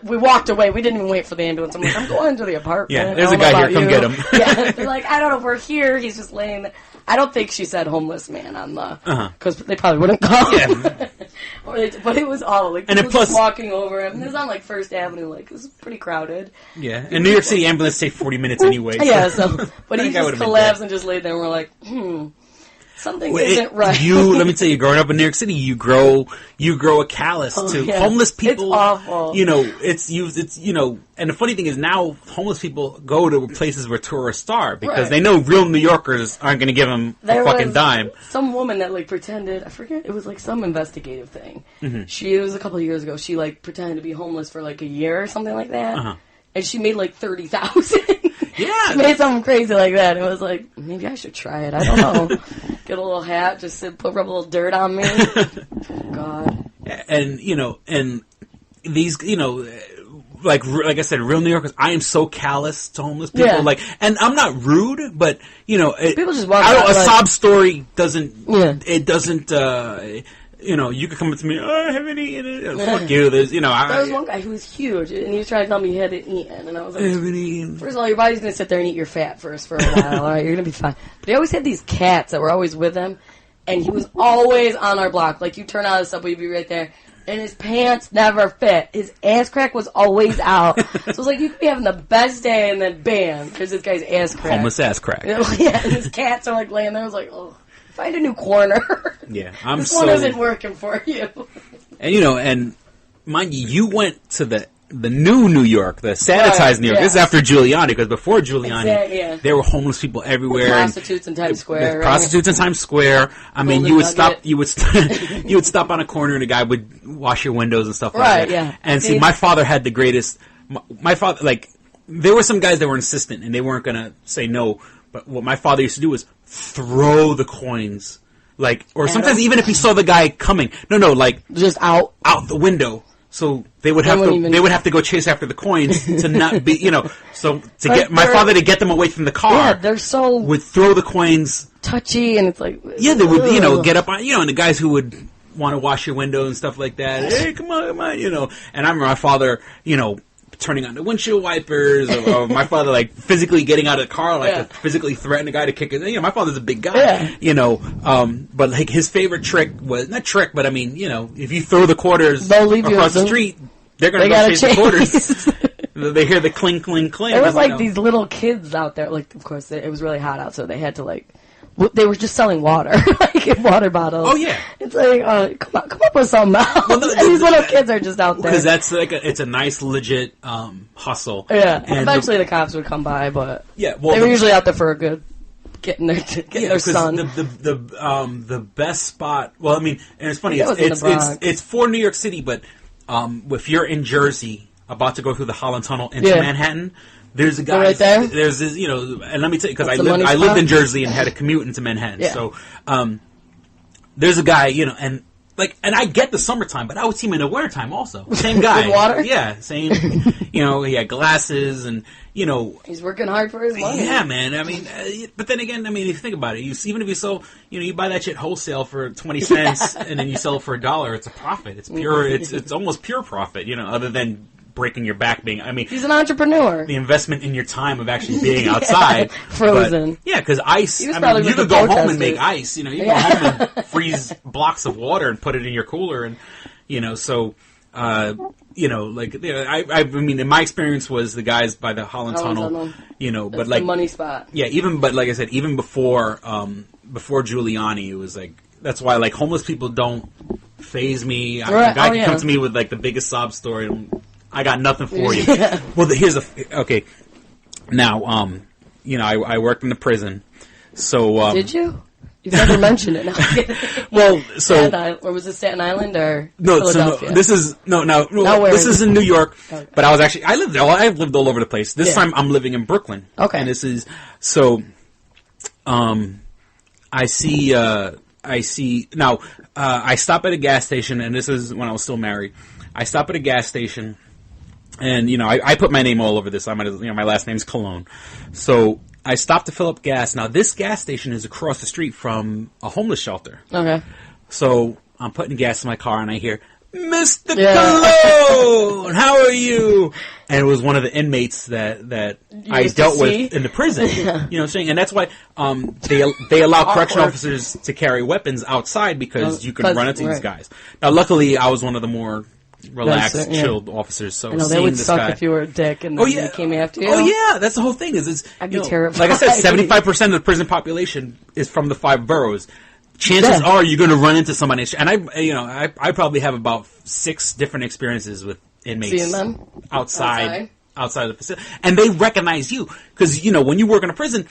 We walked away. We didn't even wait for the ambulance. I'm like, I'm going to the apartment. Yeah, there's a guy here. Come get him. Yeah, they're like, I don't know if we're here. He's just laying there. I don't think she said homeless man on the, because they probably wouldn't call him. But it was all like, people just walking over him. And it was on like First Avenue, like, it was pretty crowded. Yeah, and New York City ambulance take 40 minutes anyway. So. But he just collapsed and just laid there, and we're like, something isn't right. Let me tell you, growing up in New York City, you grow a callus to homeless people. It's awful. You know, it's you know, and the funny thing is now homeless people go to places where tourists are because they know real New Yorkers aren't going to give them a fucking dime. Some woman that like pretended, I forget, it was like some investigative thing. It was a couple of years ago. She like pretended to be homeless for like a year or something like that, and she made like $30,000. Yeah. She made something crazy like that. It was like, maybe I should try it. I don't know. Get a little hat, just rub a little dirt on me. God. And, you know, and these, you know, like I said, real New Yorkers, I am so callous to homeless people. Yeah. Like, and I'm not rude, but, you know, people just walk out, a sob story doesn't, it doesn't, you know, you could come up to me, oh, I haven't eaten. Fuck you. There's, you know, there was one guy who was huge, and he was trying to tell me he hadn't eaten, and I was like, I haven't eaten. First of all, your body's going to sit there and eat your fat first for a while, alright? You're going to be fine. But he always had these cats that were always with him, and he was always on our block. Like, you turn out of the subway, you'd be right there, and his pants never fit. His ass crack was always out. So it was like, you could be having the best day, and then bam, there's this guy's ass crack. Homeless ass crack. Yeah, and his cats are like laying there. I was like, oh. Find a new corner. Yeah, this one isn't working for you. And you know, and mind you, you went to the new New York, the sanitized New York. Yeah. This is after Giuliani, because before Giuliani, there were homeless people everywhere. Prostitutes in Times Square. Prostitutes in Times Square. I mean, you would stop. You would stop on a corner, and a guy would wash your windows and stuff like that. Yeah. And see, my father had the greatest. My father, like, there were some guys that were insistent, and they weren't gonna say no. But what my father used to do was throw the coins, like, or sometimes even if he saw the guy coming, like just out the window. So they would have to go chase after the coins to not be, you know, so to get my father to get them away from the car. Yeah, they're so would throw the coins touchy, and it's like they would, you know, get up on, you know, and the guys who would want to wash your window and stuff like that. Hey, come on, you know. And I remember my father, you know, turning on the windshield wipers, or my father like physically getting out of the car, like to physically threaten a guy to kick it. You know, my father's a big guy, you know. But like his favorite trick was not trick, but I mean, you know, if you throw the quarters across the street, they're gonna go chase the quarters. They hear the cling, cling, cling. There was like these little kids out there. Like, of course, it was really hot out, so they had to like. They were just selling water, like in water bottles. Oh yeah, it's like come up with something else. Well, and these little kids are just out there because that's like it's a nice legit hustle. Yeah, and eventually the cops would come by, but they were usually out there for a good getting their son. The best spot. Well, I mean, and it's funny. It's for New York City, but if you're in Jersey, about to go through the Holland Tunnel into Manhattan, there's a guy right there. There's this, and let me tell you, because I lived in Jersey and had to commute into Manhattan. Yeah. So, there's a guy, and I get the summertime, but I would see him in the wintertime also. Same guy. With water? Yeah, same. He had glasses and, he's working hard for his money. Yeah, man. I mean, but then again, if you think about it, even if you sell, you buy that shit wholesale for 20 cents and then you sell it for $1, it's a profit. It's pure, it's almost pure profit, other than breaking your back he's an entrepreneur. The investment in your time of actually being outside. Frozen. But, because ice, you could go home and make ice, you go home and freeze blocks of water and put it in your cooler and, so, in my experience was the guys by the Holland Tunnel, That's the money spot. Yeah, but like I said, even before Giuliani, it was that's why homeless people don't faze me. A guy can come to me with the biggest sob story and I got nothing for you. Well, okay. Now, I worked in the prison, so did you? You've never mentioned it. No. Well, so or was it Staten Island or Philadelphia? So this is this is in New York. Okay. But I lived all over the place. This time I'm living in Brooklyn. Okay, and this is so. I see now. I stop at a gas station, and this is when I was still married. I stop at a gas station. And, I put my name all over this. My last name's Coloooooon. So I stopped to fill up gas. Now, this gas station is across the street from a homeless shelter. Okay. So I'm putting gas in my car, and I hear, Mr. Coloooooon, how are you? And it was one of the inmates that I dealt with in the prison. Yeah. You know what I'm saying? And that's why they allow correction officers to carry weapons outside because you can run into these guys. Now, luckily, I was one of the more relaxed, chilled officers. So they would suck if you were a dick and they came after you. Oh yeah, that's the whole thing. I'd be terrified. Like I said, 75% of the prison population is from the 5 boroughs. Chances are you're going to run into somebody. And I probably have about 6 different experiences with inmates. Seeing them outside the facility, and they recognize you because when you work in a prison,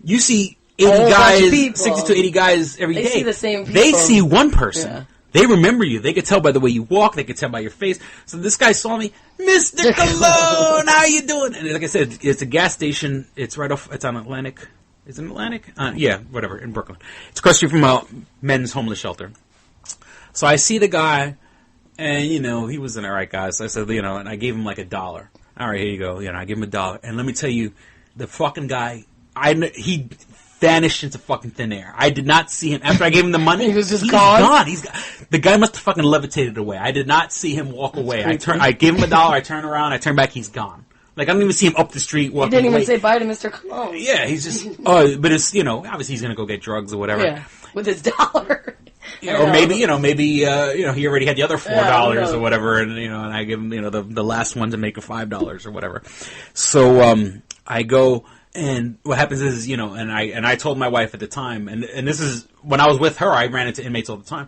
you see 80 guys, 60 to 80 guys every day. They see the same people. They see one person. Yeah. They remember you. They could tell by the way you walk. They could tell by your face. So this guy saw me, Mr. Coloooooon, how you doing? And like I said, it's a gas station. It's right off. It's on Atlantic. Is it Atlantic? Yeah, whatever, in Brooklyn. It's across the street from a men's homeless shelter. So I see the guy, and he was an alright guy. So I said, and I gave him $1. All right, here you go. I give him $1, and let me tell you, the fucking guy, he vanished into fucking thin air. I did not see him after I gave him the money. He was just gone. The guy must have fucking levitated away. I did not see him walk away. I gave him $1. I turn around. I turn back. He's gone. I don't even see him up the street walking. He didn't even say bye to Mr. Coloooooon. Yeah, he's just. But it's obviously he's gonna go get drugs or whatever. Yeah, with his $1. Or maybe he already had the other $4 or whatever, and and I give him the last one to make a $5 or whatever. So I go. And what happens is, and I told my wife at the time, and this is when I was with her, I ran into inmates all the time,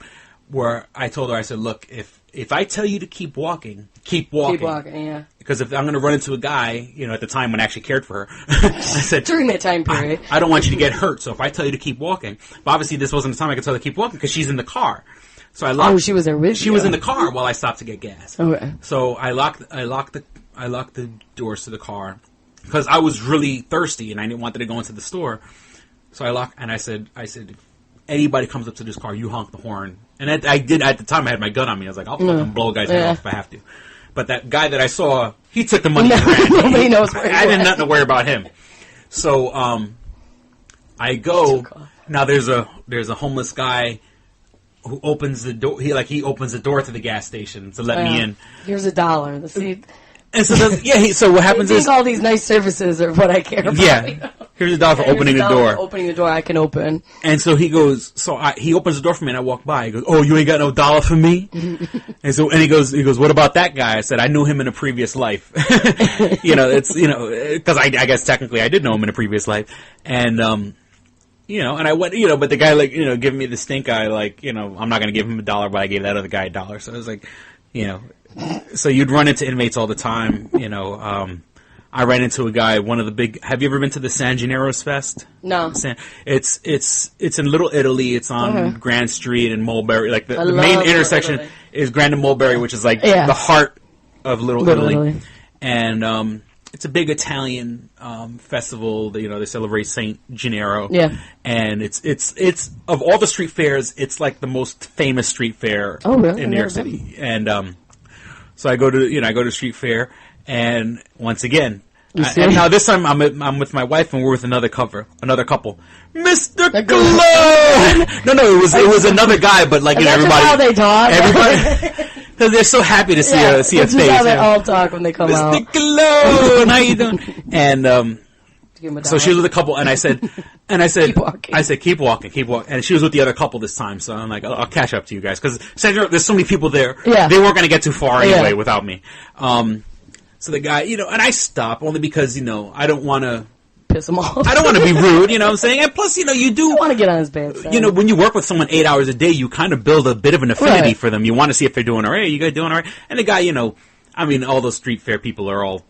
where I told her, I said, look, if I tell you to keep walking. Keep walking, yeah. Because if I'm going to run into a guy, at the time when I actually cared for her, I said during that time period, I don't want you to get hurt. So if I tell you to keep walking, but obviously this wasn't the time I could tell her to keep walking because she's in the car. So I locked. Oh, she was there with you. She was in the car while I stopped to get gas. Okay. So I locked the doors to the car. Because I was really thirsty and I didn't want to go into the store. So I locked, and I said, if anybody comes up to this car, you honk the horn. And I did, at the time I had my gun on me. I was like, I'll fucking blow a guy's head off if I have to. But that guy that I saw, he took the money and ran. Nobody knows where he I didn't have to worry about him. So, I go, now there's a homeless guy who opens the door, he opens the door to the gas station to let me in. Here's $1. The seat. And so, so what happens is all these nice services are what I care about. Yeah. Here's $1 for opening the door. Opening the door I can open. And so he goes, he opens the door for me and I walk by. He goes, oh, you ain't got no $1 for me? And he goes, what about that guy? I said, I knew him in a previous life. Because I guess technically I did know him in a previous life. And, and I went, but the guy giving me the stink eye, I'm not going to give him $1, but I gave that other guy $1. So it was like, so you'd run into inmates all the time, I ran into a guy, one of the big, have you ever been to the San Genaro's Fest? No. It's in Little Italy, it's on Grand Street and Mulberry, the main intersection. is Grand and Mulberry, which is like the heart of Little Italy. And it's a big Italian festival. They celebrate Saint Genaro. Yeah, and it's of all the street fairs, it's like the most famous street fair in New York City. And so I go to street fair, and once again. And now this time I'm with my wife and we're with another couple, Mr. Coloooooon. No, it was another guy, but like everybody. How they talk. Everybody, because they're so happy to see a face. That's how they all talk when they come out. Mr. Coloooooon, how you doing? And so she was with a couple, and I said, keep walking. And she was with the other couple this time, so I'm like, I'll catch up to you guys because there's so many people there. Yeah. They weren't going to get too far anyway without me. So the guy, and I stop only because, I don't want to piss him off. I don't want to be rude, you know what I'm saying? And plus, you do want to get on his bad side. When you work with someone 8 hours a day, you kind of build a bit of an affinity for them. You want to see if they're doing all right. You guys doing all right? And the guy, all those street fair people are all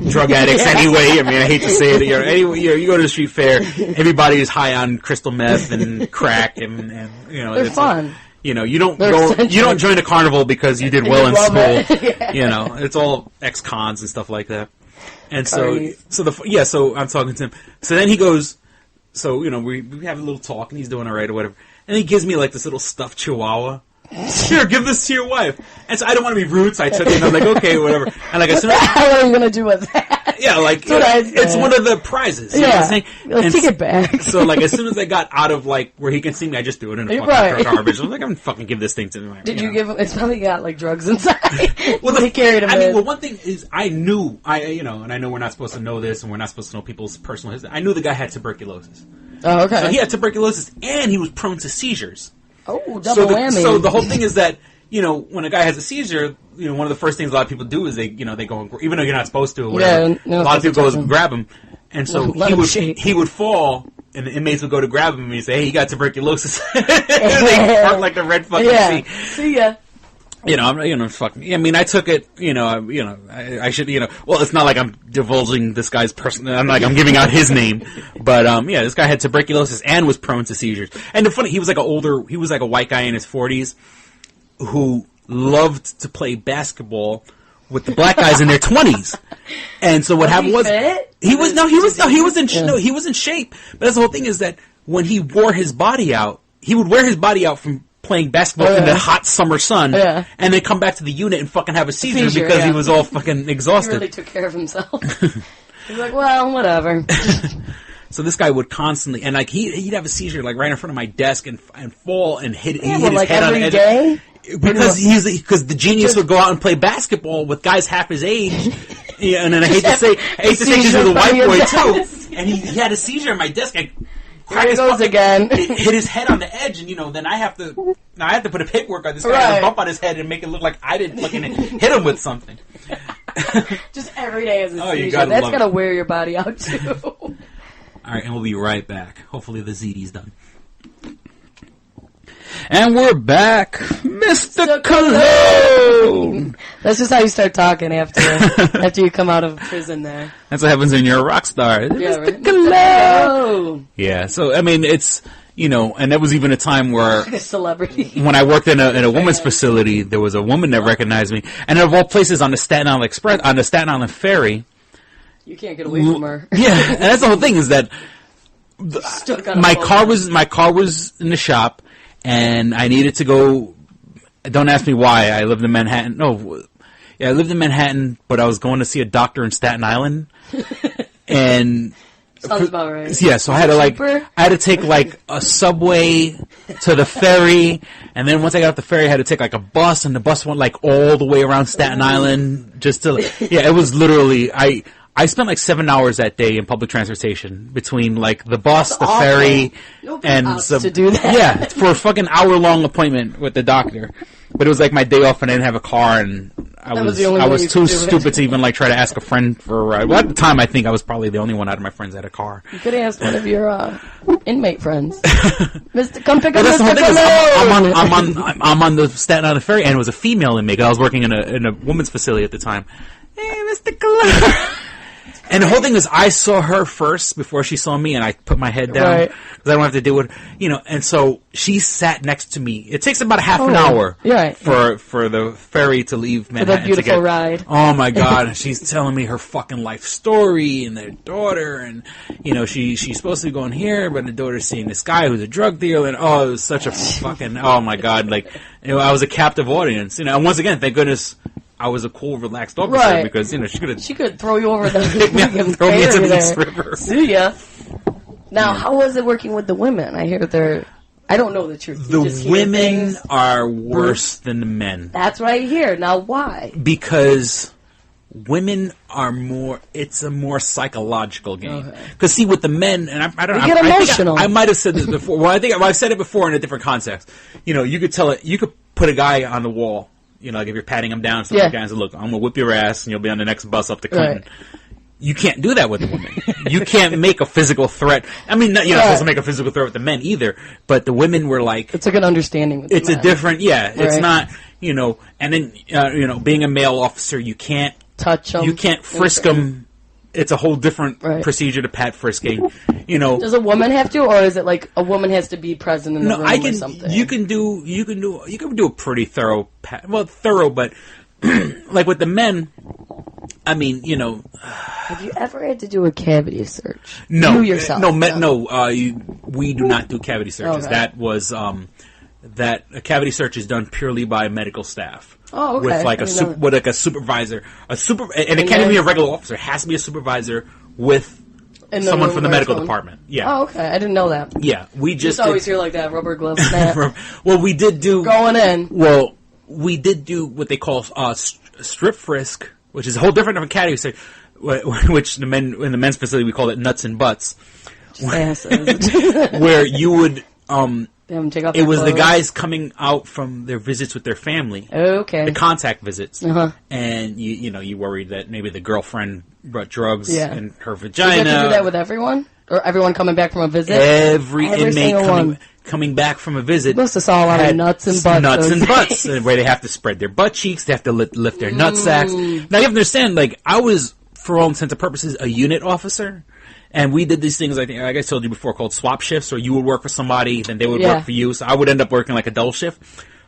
drug addicts anyway. I mean, I hate to say it. You go to the street fair, everybody is high on crystal meth and crack, and they're fun. Like, you don't join a carnival because you did well in school. It's all ex-cons and stuff like that. And so I'm talking to him. So then he goes, we have a little talk and he's doing all right or whatever. And he gives me like this little stuffed chihuahua. Here, give this to your wife. And so I don't want to be rude, so I took it and I'm like, okay, whatever. And like, as soon as what are you going to do with that? Yeah, like, it's one of the prizes. You know what I'm saying? Like, take it back. So like, as soon as I got out of like, where he can see me, I just threw it in a fucking garbage. I was like, I'm going to fucking give this thing to him. Did you give him, it's probably got like drugs inside. Well, he carried him in. One thing is, I knew, and I know we're not supposed to know this and we're not supposed to know people's personal history. I knew the guy had tuberculosis. Oh, okay. So he had tuberculosis and he was prone to seizures. Oh, double whammy. So the whole thing is that, when a guy has a seizure, one of the first things a lot of people do is they go and, even though you're not supposed to or whatever, a lot of people go and grab him. And so he would fall, and the inmates would go to grab him and he'd say, hey, you got tuberculosis. And they park like the red fucking sea. See ya. I mean, I took it, I should, well, it's not like I'm divulging this guy's I'm giving out his name, but, this guy had tuberculosis and was prone to seizures. And the funny, he was like a white guy in his 40s who loved to play basketball with the black guys in their 20s. And so what happened was, he was in shape, but that's the whole thing is that when he wore his body out, he would wear his body out from playing basketball in the hot summer sun, and then come back to the unit and fucking have a seizure because he was all fucking exhausted. He really took care of himself. He's like, well, whatever. So this guy would constantly, and like he'd have a seizure like right in front of my desk and fall and hit his head on the edge. Day? Because the genius would go out and play basketball with guys half his age, and then I hate to say this is a white boy too, and he had a seizure on my desk. Here he goes again. Hit his head on the edge, and then I have to put a paperwork on this guy and bump on his head and make it look like I didn't fucking hit him with something. Just every day as a seizure. That's gonna wear your body out too. All right, and we'll be right back. Hopefully the ZD's done. And we're back, Mr. Coloooooon. That's just how you start talking after you come out of prison there. That's what happens when you're a rock star. Yeah, Mr. Coloooooon. Yeah, so, I mean, it's, and there was even a time where... Like a celebrity. When I worked in a women's facility, there was a woman that recognized me. And of all places on the Staten Island ferry... You can't get away from her. Yeah, and that's the whole thing is that... My car was in the shop... And I needed to go, don't ask me why, I lived in Manhattan. I lived in Manhattan, but I was going to see a doctor in Staten Island. And... Sounds about right. Yeah, so I had to take like a subway to the ferry, and then once I got off the ferry, I had to take like a bus, and the bus went like all the way around Staten Island just to, it was literally, I spent like 7 hours that day in public transportation between like the bus, the ferry, and to do that. Yeah, for a fucking hour-long appointment with the doctor. But it was like my day off, and I didn't have a car, and I was too stupid to even like try to ask a friend for a ride. Well, at the time, I think I was probably the only one out of my friends that had a car. You could ask one of your inmate friends, Mr. Come pick up Mr. Coloooooon. I'm on the Staten Island ferry, and it was a female inmate. I was working in a women's facility at the time. Hey, Mr. Coloooooon. And the whole thing is, I saw her first before she saw me, and I put my head down because I don't have to deal with, and so she sat next to me. It takes about a half an hour for the ferry to leave Manhattan. For that beautiful ride. Oh my God. She's telling me her fucking life story and their daughter, and, she's supposed to be going here, but the daughter's seeing this guy who's a drug dealer, and it was such a fucking, oh my God, like, I was a captive audience, and once again, thank goodness, I was a cool, relaxed officer because she could throw you over the throw me into the East River. See ya. Now, how was it working with the women? I hear I don't know the truth. The women are worse than the men. That's what I hear. Now, why? Because women are more. It's a more psychological game. Because see, with the men, and I don't know. Get emotional. I might have said this before. Well, I've said it before in a different context. You could tell it. You could put a guy on the wall. Like if you're patting him down, like that, and say, look, I'm going to whip your ass and you'll be on the next bus up to Clinton. Right. You can't do that with the women. You can't make a physical threat. I mean, you're not supposed to make a physical threat with the men either, but the women were like... It's like an understanding with the men. It's a different, it's not, and then, being a male officer, you can't... touch them. You can't frisk them. It's a whole different procedure to pat frisking. Does a woman have to, or is it like a woman has to be present in the room or something? You can do a pretty thorough pat. Well, thorough, but like with the men, I mean, Have you ever had to do a cavity search? No, you yourself. We do not do cavity searches. Okay. That was that a cavity search is done purely by medical staff. Oh, okay. With like a supervisor, and it can't even be a regular officer. It has to be a supervisor with someone from the medical department. Yeah. Oh, okay. I didn't know that. Yeah, we just always hear like that rubber glove snap. Well, we did do going in. Well, we did do what they call strip frisk, which is a whole different cavity search. Which in the men's facility we call it nuts and butts. Where you would it was the guys coming out from their visits with their family. Okay. The contact visits. And you worried that maybe the girlfriend brought drugs in her vagina. Did you have to do that with everyone? Or everyone coming back from a visit? Every inmate coming back from a visit. You must have saw a lot of nuts and butts. Nuts and butts. Where they have to spread their butt cheeks. They have to lift their nut sacks. Now you have to understand, I was, for all intents and purposes, a unit officer. And we did these things, I think, like I told you before, called swap shifts, where you would work for somebody, then they would work for you. So I would end up working like a double shift.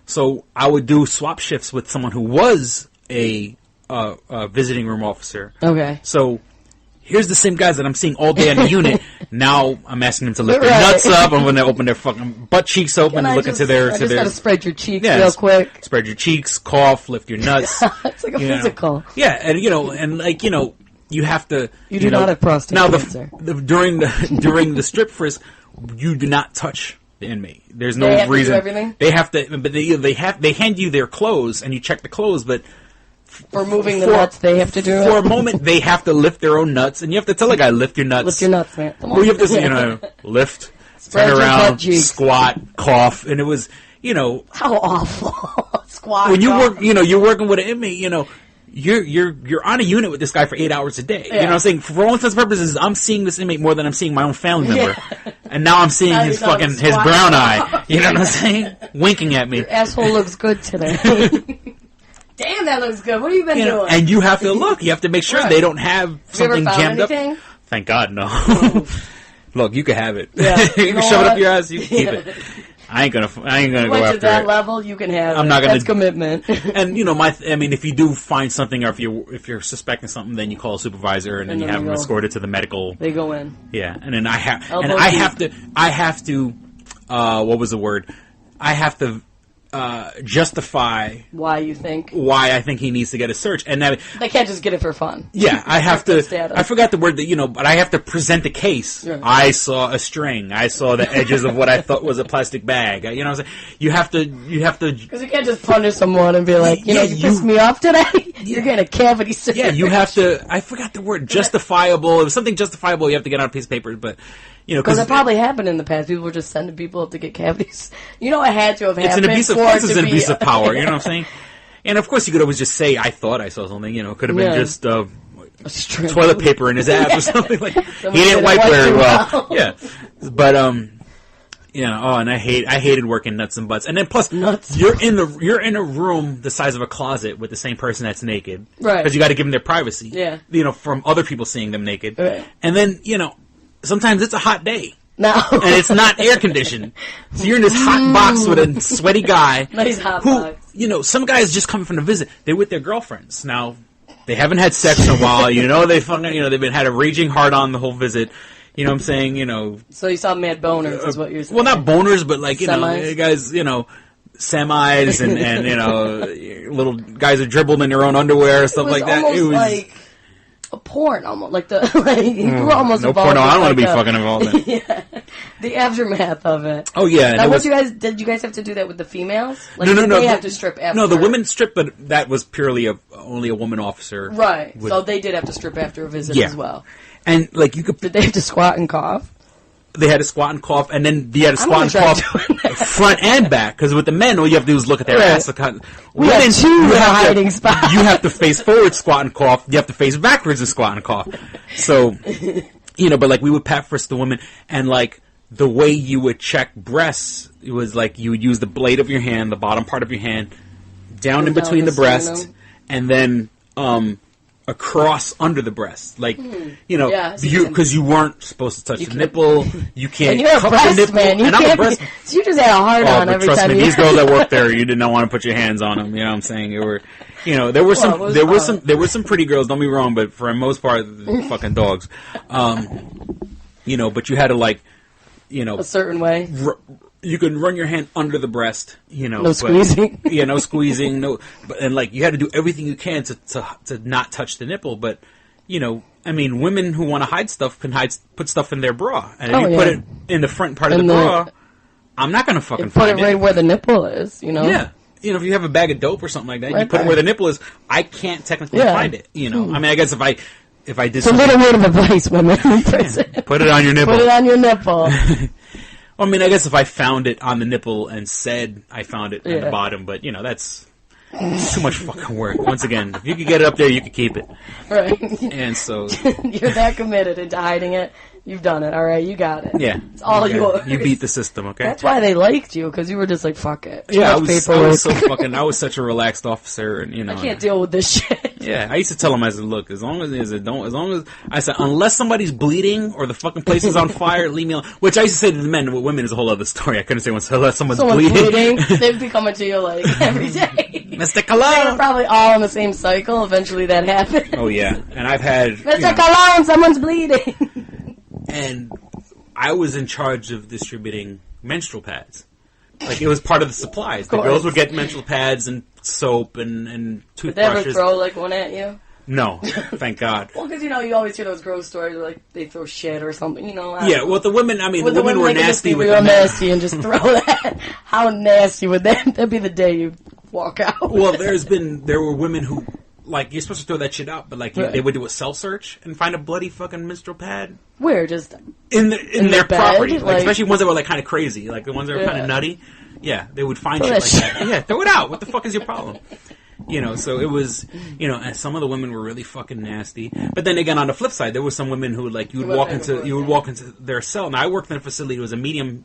So I would do swap shifts with someone who was a visiting room officer. Okay. So here's the same guys that I'm seeing all day in the unit. Now I'm asking them to lift their nuts up. I'm going to open their fucking butt cheeks open and look into their... I just got to spread your cheeks real quick. Spread your cheeks, cough, lift your nuts. It's like a physical. Yeah, and you have to... You do not have prostate cancer. During the strip frisk, you do not touch the inmate. There's no reason. They have to do everything? They have to, but they hand you their clothes, and you check the clothes, but... For moving the nuts, they have to do it? For a moment, they have to lift their own nuts, and you have to tell the guy, lift your nuts. Lift your nuts, man. Come on. Well, you have to, lift, turn around, squat, cough, and it was, How awful. Squat, when you work, you're working with an inmate, you're on a unit with this guy for 8 hours a day. Yeah. You know what I'm saying? For all intents and purposes, I'm seeing this inmate more than I'm seeing my own family member. Yeah. And now I'm seeing his brown eye. You know what I'm saying? Winking at me. Your asshole looks good today. Damn, that looks good. What have you been doing? And you have to look. You have to make sure they don't have something jammed up. Thank God, no. Look, you can have it. Yeah. You can shove it up your ass. You can keep it. I ain't gonna go after to that level, you can have I'm not gonna. That's commitment. And if you do find something, or if you're suspecting something, then you call a supervisor, and then you have them escorted to the medical. They go in. Yeah, and then I have to. What was the word? I have to justify why I think he needs to get a search, and they can't just get it for fun. Yeah, I have to. I forgot the word but I have to present the case. Yeah. I saw a string. I saw the edges of what I thought was a plastic bag. You know what I'm saying? You have to because you can't just punish someone and be like, you pissed me off today. You're getting a cavity search. Yeah, you have to. I forgot the word. Justifiable. It was something justifiable. You have to get on a piece of paper, but. Because it probably happened in the past. People were just sending people up to get cavities. It had to have happened. This is an abuse of power. You know what I'm saying? And of course, you could always just say, "I thought I saw something." It could have been just toilet paper in his ass or something like. He didn't wipe very well. Yeah, but You know, and I hated working nuts and butts. And then plus, nuts. you're in a room the size of a closet with the same person that's naked. Right. Because you got to give them their privacy. Yeah. You know, from other people seeing them naked. Right. And then, you know, sometimes it's a hot day. No. And it's not air conditioned. So you're in this hot box with a sweaty guy. Nice hot box. You know, some guys just coming from the visit. They're with their girlfriends. Now, they haven't had sex in a while. You know, they've had a raging hard on the whole visit. You know what I'm saying? You know. So you saw mad boners, is what you're saying. Well, not boners, but like, you semis? know, guys, you know, semis and you know, little guys are dribbled in their own underwear, stuff like that. It was like a porn, almost like you were almost no involved. Porno. I don't want to be like fucking involved in. Yeah, the aftermath of it. Oh yeah. Now, did you guys have to do that with the females? Like, no. They have to strip after. No, the women strip, but that was purely only a woman officer. Right. So they did have to strip after a visit as well. And like you could. Did they have to squat and cough? They had to squat and cough, and then you had to squat and cough front and back. Because with the men, all you have to do is look at their ass. We have two hiding spots. You have to face forward, squat and cough. You have to face backwards and squat and cough. So, you know, but like we would pat first the women, and like the way you would check breasts, it was like you would use the blade of your hand, the bottom part of your hand, down in between the breast, and then across under the breast, like you know, because you weren't supposed to touch the nipple. You can't. And you're a breast man. You can't. So you just had a hard on every time. Trust me, these girls that worked there, you did not want to put your hands on them. You know what I'm saying? There were some pretty girls. Don't be wrong, but for the most part, fucking dogs. You know, but you had to like, you know, a certain way. You can run your hand under the breast, you know. No squeezing. Yeah, no squeezing. And like you had to do everything you can to not touch the nipple. But you know, I mean, women who want to hide stuff can put stuff in their bra, and if you put it in the front part of the bra, I'm not gonna fucking find it. Put it right where the nipple is, you know. Yeah, you know, if you have a bag of dope or something like that, you put it where the nipple is. I can't technically find it. You know, I mean, I guess if I did, it's a little word of advice, women in prison. Put it on your nipple. Put it on your nipple. Well, I mean, I guess if I found it on the nipple and said I found it at the bottom, but, you know, that's too much fucking work. Once again, if you could get it up there, you could keep it. Right. And so... You're that committed into hiding it. You've done it, all right? You got it. Yeah. It's all yours. You beat the system, okay? That's why they liked you, because you were just like, fuck it. Yeah, I was such a relaxed officer, and, you know... I can't deal with this shit. Yeah, I used to tell them, I said, look, as long as I said, unless somebody's bleeding or the fucking place is on fire, leave me alone. Which I used to say to the men, with women is a whole other story. I couldn't say unless someone's bleeding. They'd be coming to you like every day. Mr. Cologne! They were probably all in the same cycle. Eventually that happened. Oh, yeah. And I've had... Mr. Cologne, someone's bleeding. And I was in charge of distributing menstrual pads. Like, it was part of the supplies. The girls would get menstrual pads and soap and toothbrushes. Did they ever throw, like, one at you? No. Thank God. Well, because, you know, you always hear those gross stories where, like, they throw shit or something, you know. Yeah, well, the women, I mean, the women were nasty with them. Nasty and just throw that. How nasty would that? That'd be the day you walk out. Well, there were women who, like, you're supposed to throw that shit out, but, like, they would do a self-search and find a bloody fucking menstrual pad. Where? Just in their property. Like, especially ones that were, like, kind of crazy. Like, the ones that were kind of nutty. Yeah, they would find shit like that. Yeah, throw it out. What the fuck is your problem? You know, so it was, you know, and some of the women were really fucking nasty. But then again, on the flip side, there were some women who, like, you would walk into their cell. Now, I worked in a facility. It was a medium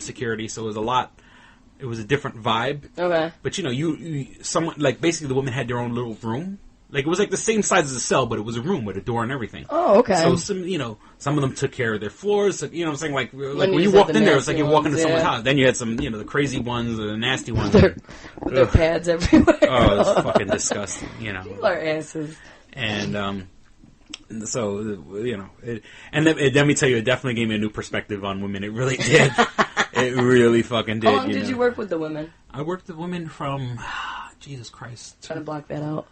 security, so it was a different vibe. Okay. But, you know, someone, like, basically the women had their own little room. Like, it was like the same size as a cell, but it was a room with a door and everything. Oh, okay. So, some of them took care of their floors. So, you know what I'm saying? Like when you walked in there, it was like you walk into someone's house. Then you had some, you know, the crazy ones, the nasty ones. With their pads everywhere. Oh, it was fucking disgusting, you know. People are asses. And, so, you know, let me tell you, it definitely gave me a new perspective on women. It really did. It really fucking did. How long did you work with the women? I worked with women from, Jesus Christ. Trying to block that out.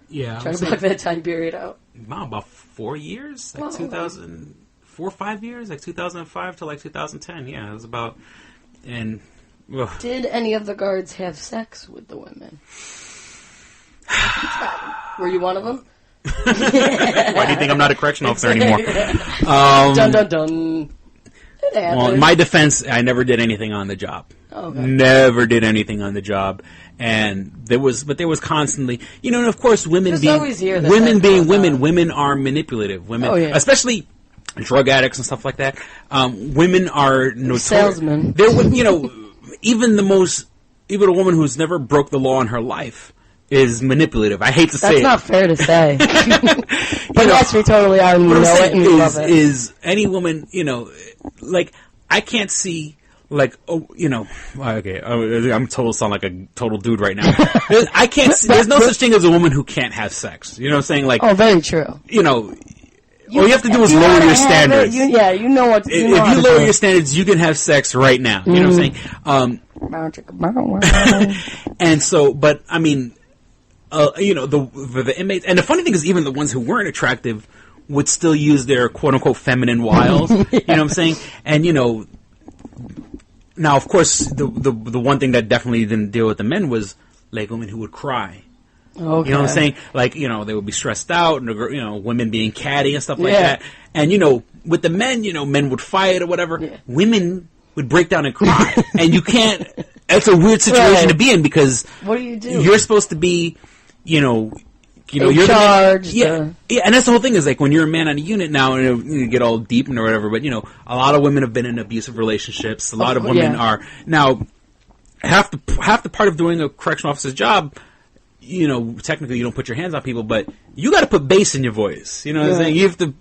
Yeah. Trying to block that time period out. About 4 years? Like 4 or 5 years? Like 2005 to like 2010. Yeah, it was about... And... Ugh. Did any of the guards have sex with the women? Were you one of them? Why do you think I'm not a correctional officer anymore? Dun dun dun. Well, in my defense, I never did anything on the job. Okay. Never did anything on the job. And there was constantly, you know, and of course women being women, women are manipulative. Women, especially drug addicts and stuff like that. Women are notorious. Salesmen. Even a woman who's never broke the law in her life is manipulative. I hate to say it. That's not fair to say. But yes, we totally are. We know it and we love it. Is any woman, like, I can't see, like, okay, I'm sound like a total dude right now. I can't see, there's no such thing as a woman who can't have sex. You know what I'm saying? Like, oh, very true. All you have to do is lower your standards. You know what. If you lower your standards, you can have sex right now. You know what I'm saying? And so, but I mean, for the inmates, and the funny thing is, even the ones who weren't attractive would still use their quote unquote feminine wiles. You know what I'm saying? And now of course the one thing that definitely didn't deal with the men was like women who would cry. Okay. You know what I'm saying? Like, they would be stressed out, and women being catty and stuff like that. And with the men, men would fight or whatever. Yeah. Women would break down and cry, and you can't. That's a weird situation to be in because what do you do? You're supposed to be, you're charged. Yeah, and that's the whole thing is like when you're a man on a unit now, and you get all deep and or whatever. But a lot of women have been in abusive relationships. A lot of women are now half the part of doing a correctional officer's job. Technically you don't put your hands on people, but you got to put bass in your voice. You know what I'm saying? You have to,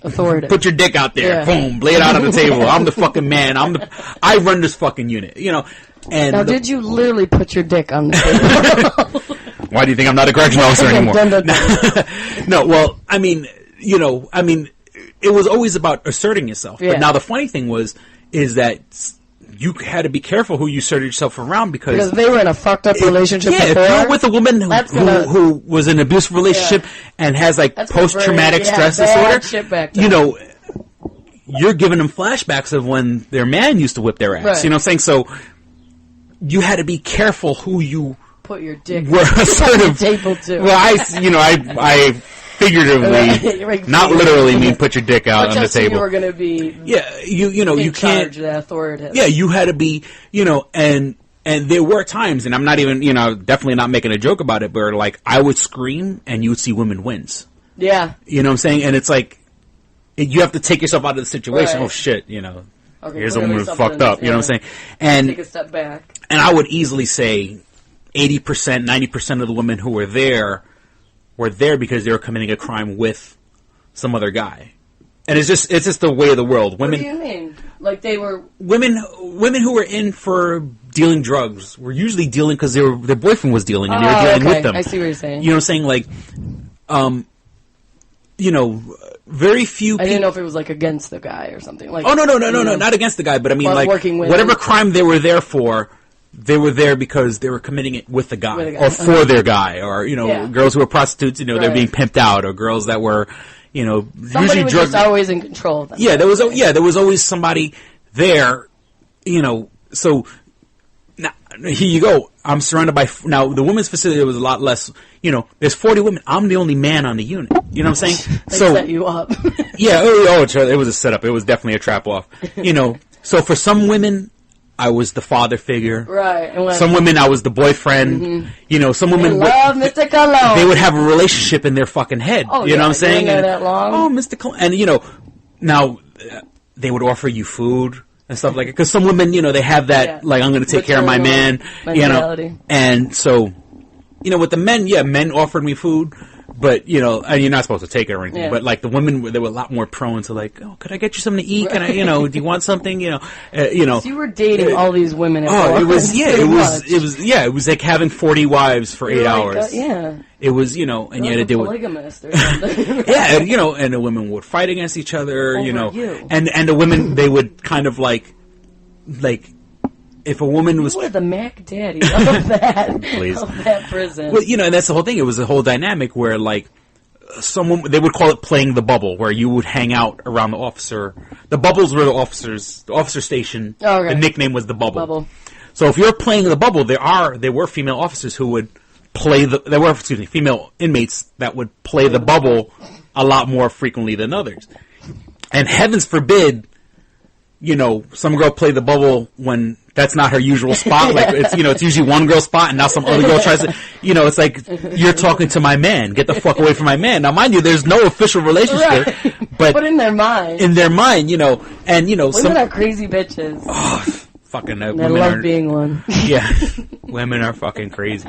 authority. Put your dick out there. Boom, lay it out on the table. I'm the fucking man. I run this fucking unit. And now, did you literally put your dick on the table? Why do you think I'm not a correctional officer anymore? No, well, I mean, it was always about asserting yourself. Yeah. But now the funny thing is that you had to be careful who you asserted yourself around because they were in a fucked up relationship before. If you're with a woman who was in an abusive relationship and has like post-traumatic stress disorder, you're giving them flashbacks of when their man used to whip their ass. Right. You know what I'm saying? So you had to be careful who you put your dick were assertive. Table to. Well, I figuratively, not literally mean put your dick out on the table. You were going to be you can't. The authoritative. Yeah, you had to be, and there were times, and I'm not even, definitely not making a joke about it, but like I would scream and you would see women wins. Yeah. You know what I'm saying? And it's like, you have to take yourself out of the situation. Right. Oh shit, okay, here's a woman who's fucked up. You know what I'm saying? And take a step back. And I would easily say 80%, 90% of the women who were there because they were committing a crime with some other guy. And it's just the way of the world. Women, what do you mean? Like they were women who were in for dealing drugs were usually dealing because their boyfriend was dealing and they were dealing with them. I see what you're saying. You know what I'm saying? Like, very few people. I didn't know if it was like against the guy or something. Like, oh no, not against the guy, but I mean like whatever him. Crime they were there for. They were there because they were committing it with the guy, or for their guy, or girls who were prostitutes. They're being pimped out, or girls that were, somebody usually was just always in control of them. Yeah, there was always somebody there, So now here you go. I'm surrounded by now the women's facility was a lot less. There's 40 women. I'm the only man on the unit. You know what I'm saying? They set you up. Yeah. It was a setup. It was definitely a trap off. So for some women, I was the father figure. Right. Some women, I was the boyfriend. Mm-hmm. Some women Mr. Cologne. They would have a relationship in their fucking head. Oh, you know what I'm saying? And, that long. Oh, Mr. Cologne. And, now they would offer you food and stuff like it. Because some women, they have that, like, I'm going to take care of my man. Mentality. And so, with the men, men offered me food. But, and you're not supposed to take it or anything. Yeah. But, like, the women, they were a lot more prone to, like, oh, could I get you something to eat? Can I, do you want something? So you were dating all these women at once. It was like having 40 wives for 8 hours. Yeah. It was, and you had to deal with. Polygamist or something. Yeah, and the women would fight against each other, you. And the women, they would kind of like, if a woman was... You were the Mac Daddy of that prison. Well, and that's the whole thing. It was a whole dynamic where, like, they would call it playing the bubble, where you would hang out around the officer. The bubbles were the officer station. Oh, okay. The nickname was the bubble. So if you're playing the bubble, there were female officers who would play female inmates that would play the bubble a lot more frequently than others. And heavens forbid, some girl play the bubble when that's not her usual spot. Like, it's, it's usually one girl spot and now some other girl tries to, it's like, you're talking to my man. Get the fuck away from my man. Now, mind you, there's no official relationship. Right. But in their mind. and, women are crazy bitches. Oh, fucking, I love being one. Yeah. Women are fucking crazy.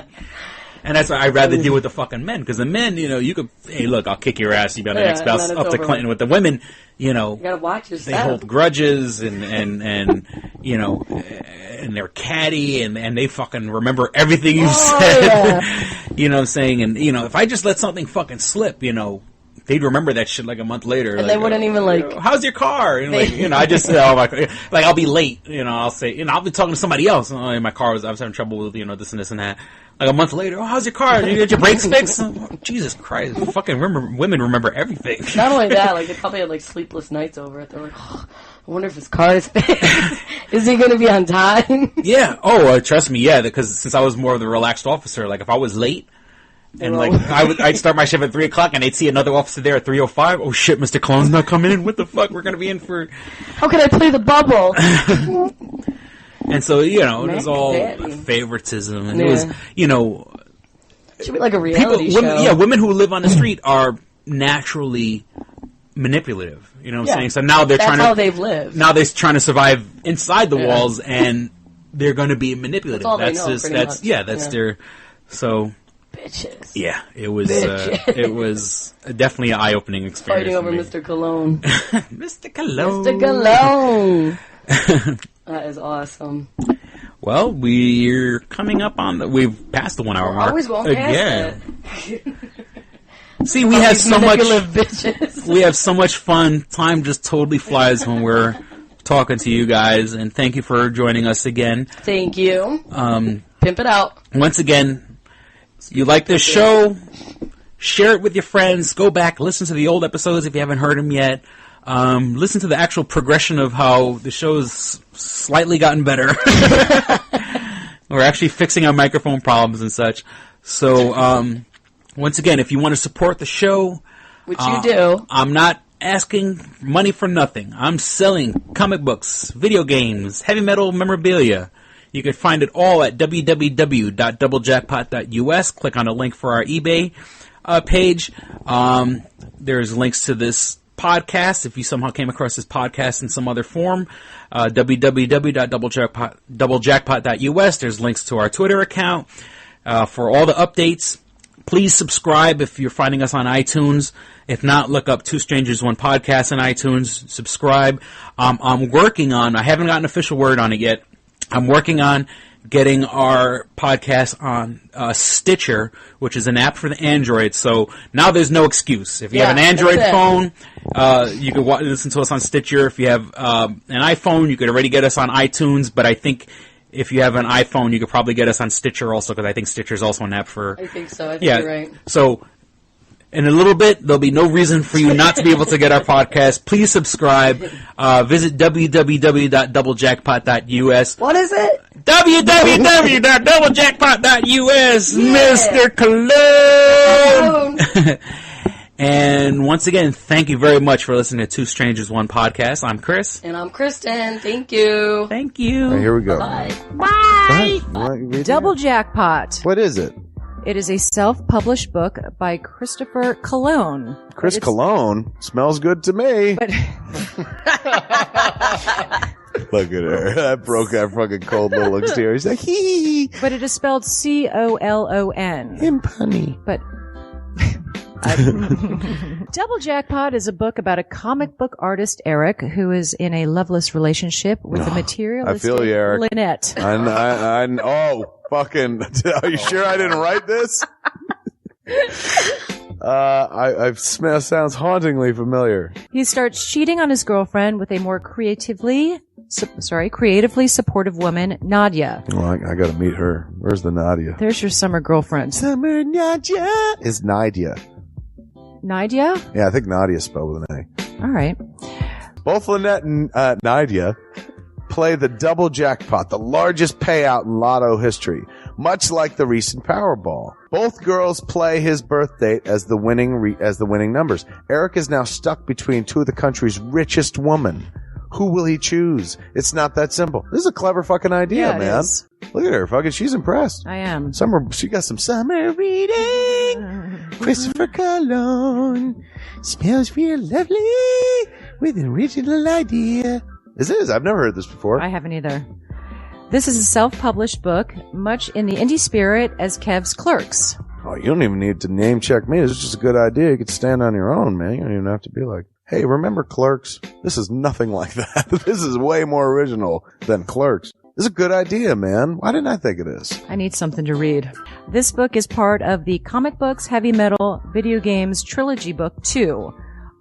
And that's why I'd rather deal with the fucking men. Because the men, you could, hey, look, I'll kick your ass. You got the next spouse up to Clinton. With the women, you gotta watch yourself. They hold grudges and they're catty and they fucking remember everything you said. Yeah. You know what I'm saying? And, if I just let something fucking slip, they'd remember that shit like a month later. And they wouldn't even how's your car? And I just say, I'll be late. I'll say, I'll be talking to somebody else. Oh, my car I was having trouble with, this and this and that. Like a month later, how's your car? Did you get your brakes fixed? Jesus Christ. Fucking women remember everything. Not only that, they probably had sleepless nights over it. They're like, I wonder if his car is fixed. Is he going to be on time? Yeah. Oh, trust me. Yeah. Because since I was more of the relaxed officer, if I was late, and I'd start my shift at 3:00 and they'd see another officer there at 3:05. Oh shit, Mr. Cologne's not coming in. What the fuck? We're going to be in for... How can I play the bubble? And so, it was all favoritism. And it was, it should be like a reality show. Women who live on the street are naturally manipulative. You know what I'm saying? So now that's how they've lived. Now they're trying to survive inside the walls, and they're going to be manipulative. That's all they know, that's their... So... Bitches. Yeah, it was definitely an eye-opening experience. Fighting over Mr. Cologne. Mr. Cologne. Mr. Cologne. That is awesome. Well, we're coming up on we've passed the 1 hour mark. Always going past it. See, we have so much. Bitches. We have so much fun. Time just totally flies when we're talking to you guys, and thank you for joining us again. Thank you. Pimp it out. Once again. You like this show, share it with your friends, go back, listen to the old episodes if you haven't heard them yet, listen to the actual progression of how the show's slightly gotten better. We're actually fixing our microphone problems and such. So, once again, if you want to support the show... Which you do. I'm not asking money for nothing. I'm selling comic books, video games, heavy metal memorabilia. You can find it all at www.doublejackpot.us. Click on the link for our eBay page. There's links to this podcast if you somehow came across this podcast in some other form. www.doublejackpot.us. There's links to our Twitter account for all the updates. Please subscribe if you're finding us on iTunes. If not, look up Two Strangers, One Podcast on iTunes. Subscribe. I'm working on, I haven't gotten an official word on it yet. I'm working on getting our podcast on Stitcher, which is an app for the Android. So now there's no excuse. If you have an Android phone, you can listen to us on Stitcher. If you have an iPhone, you could already get us on iTunes. But I think if you have an iPhone, you could probably get us on Stitcher also, because I think Stitcher is also an app for... I think so. I think you're right. So... in a little bit, there'll be no reason for you not to be able to get our podcast. Please subscribe. Visit www.doublejackpot.us. What is it? www.doublejackpot.us. Yeah. Mr. Cologne. And once again, thank you very much for listening to Two Strangers, One Podcast. I'm Chris. And I'm Kristen. Thank you. Thank you. Right, here we go. Bye. Bye. Double Jackpot. What is it? It is a self-published book by Christopher Coloone. Chris Cologne smells good to me. But look at her. That broke that fucking cold little exterior. He's like, hee. But it is spelled Colon. Him punny. But Double Jackpot is a book about a comic book artist, Eric, who is in a loveless relationship with a materialistic I feel you, Eric. Lynette. Oh, fucking, are you sure I didn't write this? Sounds hauntingly familiar. He starts cheating on his girlfriend with a more creatively supportive woman, Nadia. Well, I gotta meet her. Where's the Nadia? There's your summer girlfriend. Summer Nadia is Nadia. Nadia? Yeah, I think Nadia spelled with an A. All right. Both Lynette and Nadia play the double jackpot, the largest payout in lotto history, much like the recent Powerball. Both girls play his birth date as the winning numbers. Eric is now stuck between two of the country's richest women. Who will he choose? It's not that simple. This is a clever fucking idea, man. Is. Look at her. Fucking, she's impressed. I am. She got some summer reading. Christopher Coloooooon smells real lovely with an original idea. This is. I've never heard this before. I haven't either. This is a self-published book, much in the indie spirit as Kev's Clerks. Oh, you don't even need to name check me. This is just a good idea. You could stand on your own, man. You don't even have to be like, hey, remember Clerks? This is nothing like that. This is way more original than Clerks. This is a good idea, man. Why didn't I think of this? I need something to read. This book is part of the Comic Books, Heavy Metal, Video Games Trilogy Book 2.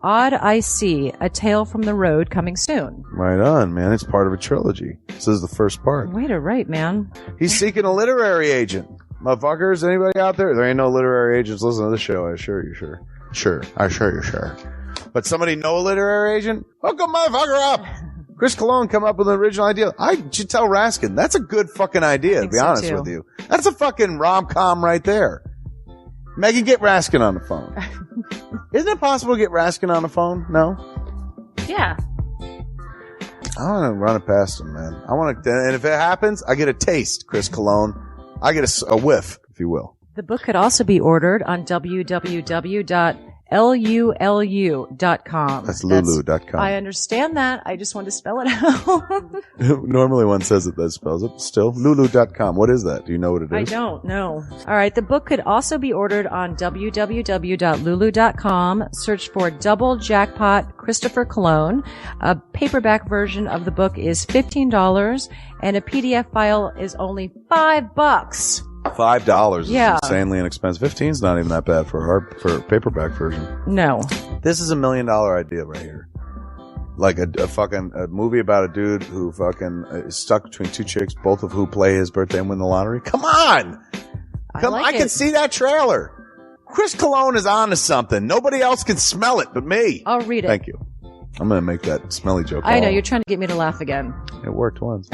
Odd I See, A Tale from the Road, coming soon. Right on, man. It's part of a trilogy. This is the first part. Way to write, man. He's seeking a literary agent. Motherfuckers, anybody out there? There ain't no literary agents listening to the show, I assure you, sure. Sure. I assure you, sure. But somebody know a literary agent? Hook a motherfucker up! Chris Coloooooon come up with an original idea. I should tell Raskin. That's a good fucking idea, to be honest with you. That's a fucking rom-com right there. Megan, get Raskin on the phone. Isn't it possible to get Raskin on the phone? No? Yeah. I want to run it past him, man. I want to, and if it happens, I get a taste, Chris Coloooooon. I get a whiff, if you will. The book could also be ordered on www.lulu.com. That's lulu.com. I understand that. I just want to spell it out. Normally one says it that spells it. Still, lulu.com. What is that? Do you know what it is? I don't know. All right. The book could also be ordered on www.lulu.com. Search for Double Jackpot Christopher Coloooooon. A paperback version of the book is $15 and a PDF file is only $5. $5 is yeah. Insanely inexpensive. 15's not even that bad for a paperback version. No. This is $1 million idea right here. Like a movie about a dude who fucking is stuck between two chicks, both of who play his birthday and win the lottery. Come on! I can see that trailer. Chris Coloooooon is on to something. Nobody else can smell it but me. I'll read it. Thank you. I'm going to make that smelly joke. I know. You're trying to get me to laugh again. It worked once.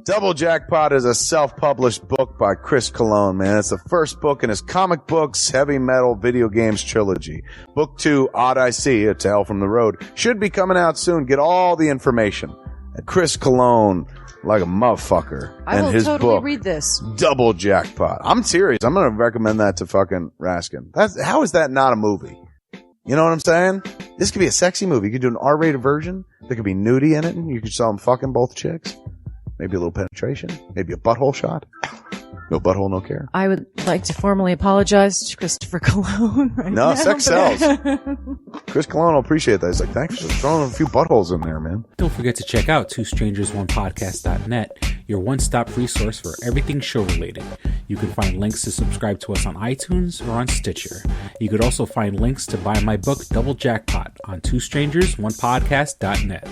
Double Jackpot is a self-published book by Chris Coloooooon, man. It's the first book in his Comic Books, Heavy Metal, Video Games trilogy. Book 2, Odd I See, A Tale from the Road, should be coming out soon. Get all the information at Chris Coloooooon, like a motherfucker. I will his totally book, read this. Double Jackpot. I'm serious. I'm going to recommend that to fucking Raskin. How is that not a movie? You know what I'm saying? This could be a sexy movie. You could do an R-rated version. There could be nudie in it, and you could show them fucking both chicks. Maybe a little penetration. Maybe a butthole shot. No butthole, no care. I would like to formally apologize to Christopher Coloooooon right now. No, sex sells. Chris Coloooooon will appreciate that. He's like, thanks for throwing a few buttholes in there, man. Don't forget to check out twostrangersonePodcast.net, your one-stop resource for everything show-related. You can find links to subscribe to us on iTunes or on Stitcher. You could also find links to buy my book, Double Jackpot, on twostrangersonePodcast.net.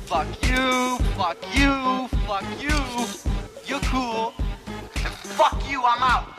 Fuck you, fuck you, fuck you. You're cool. And fuck you, I'm out.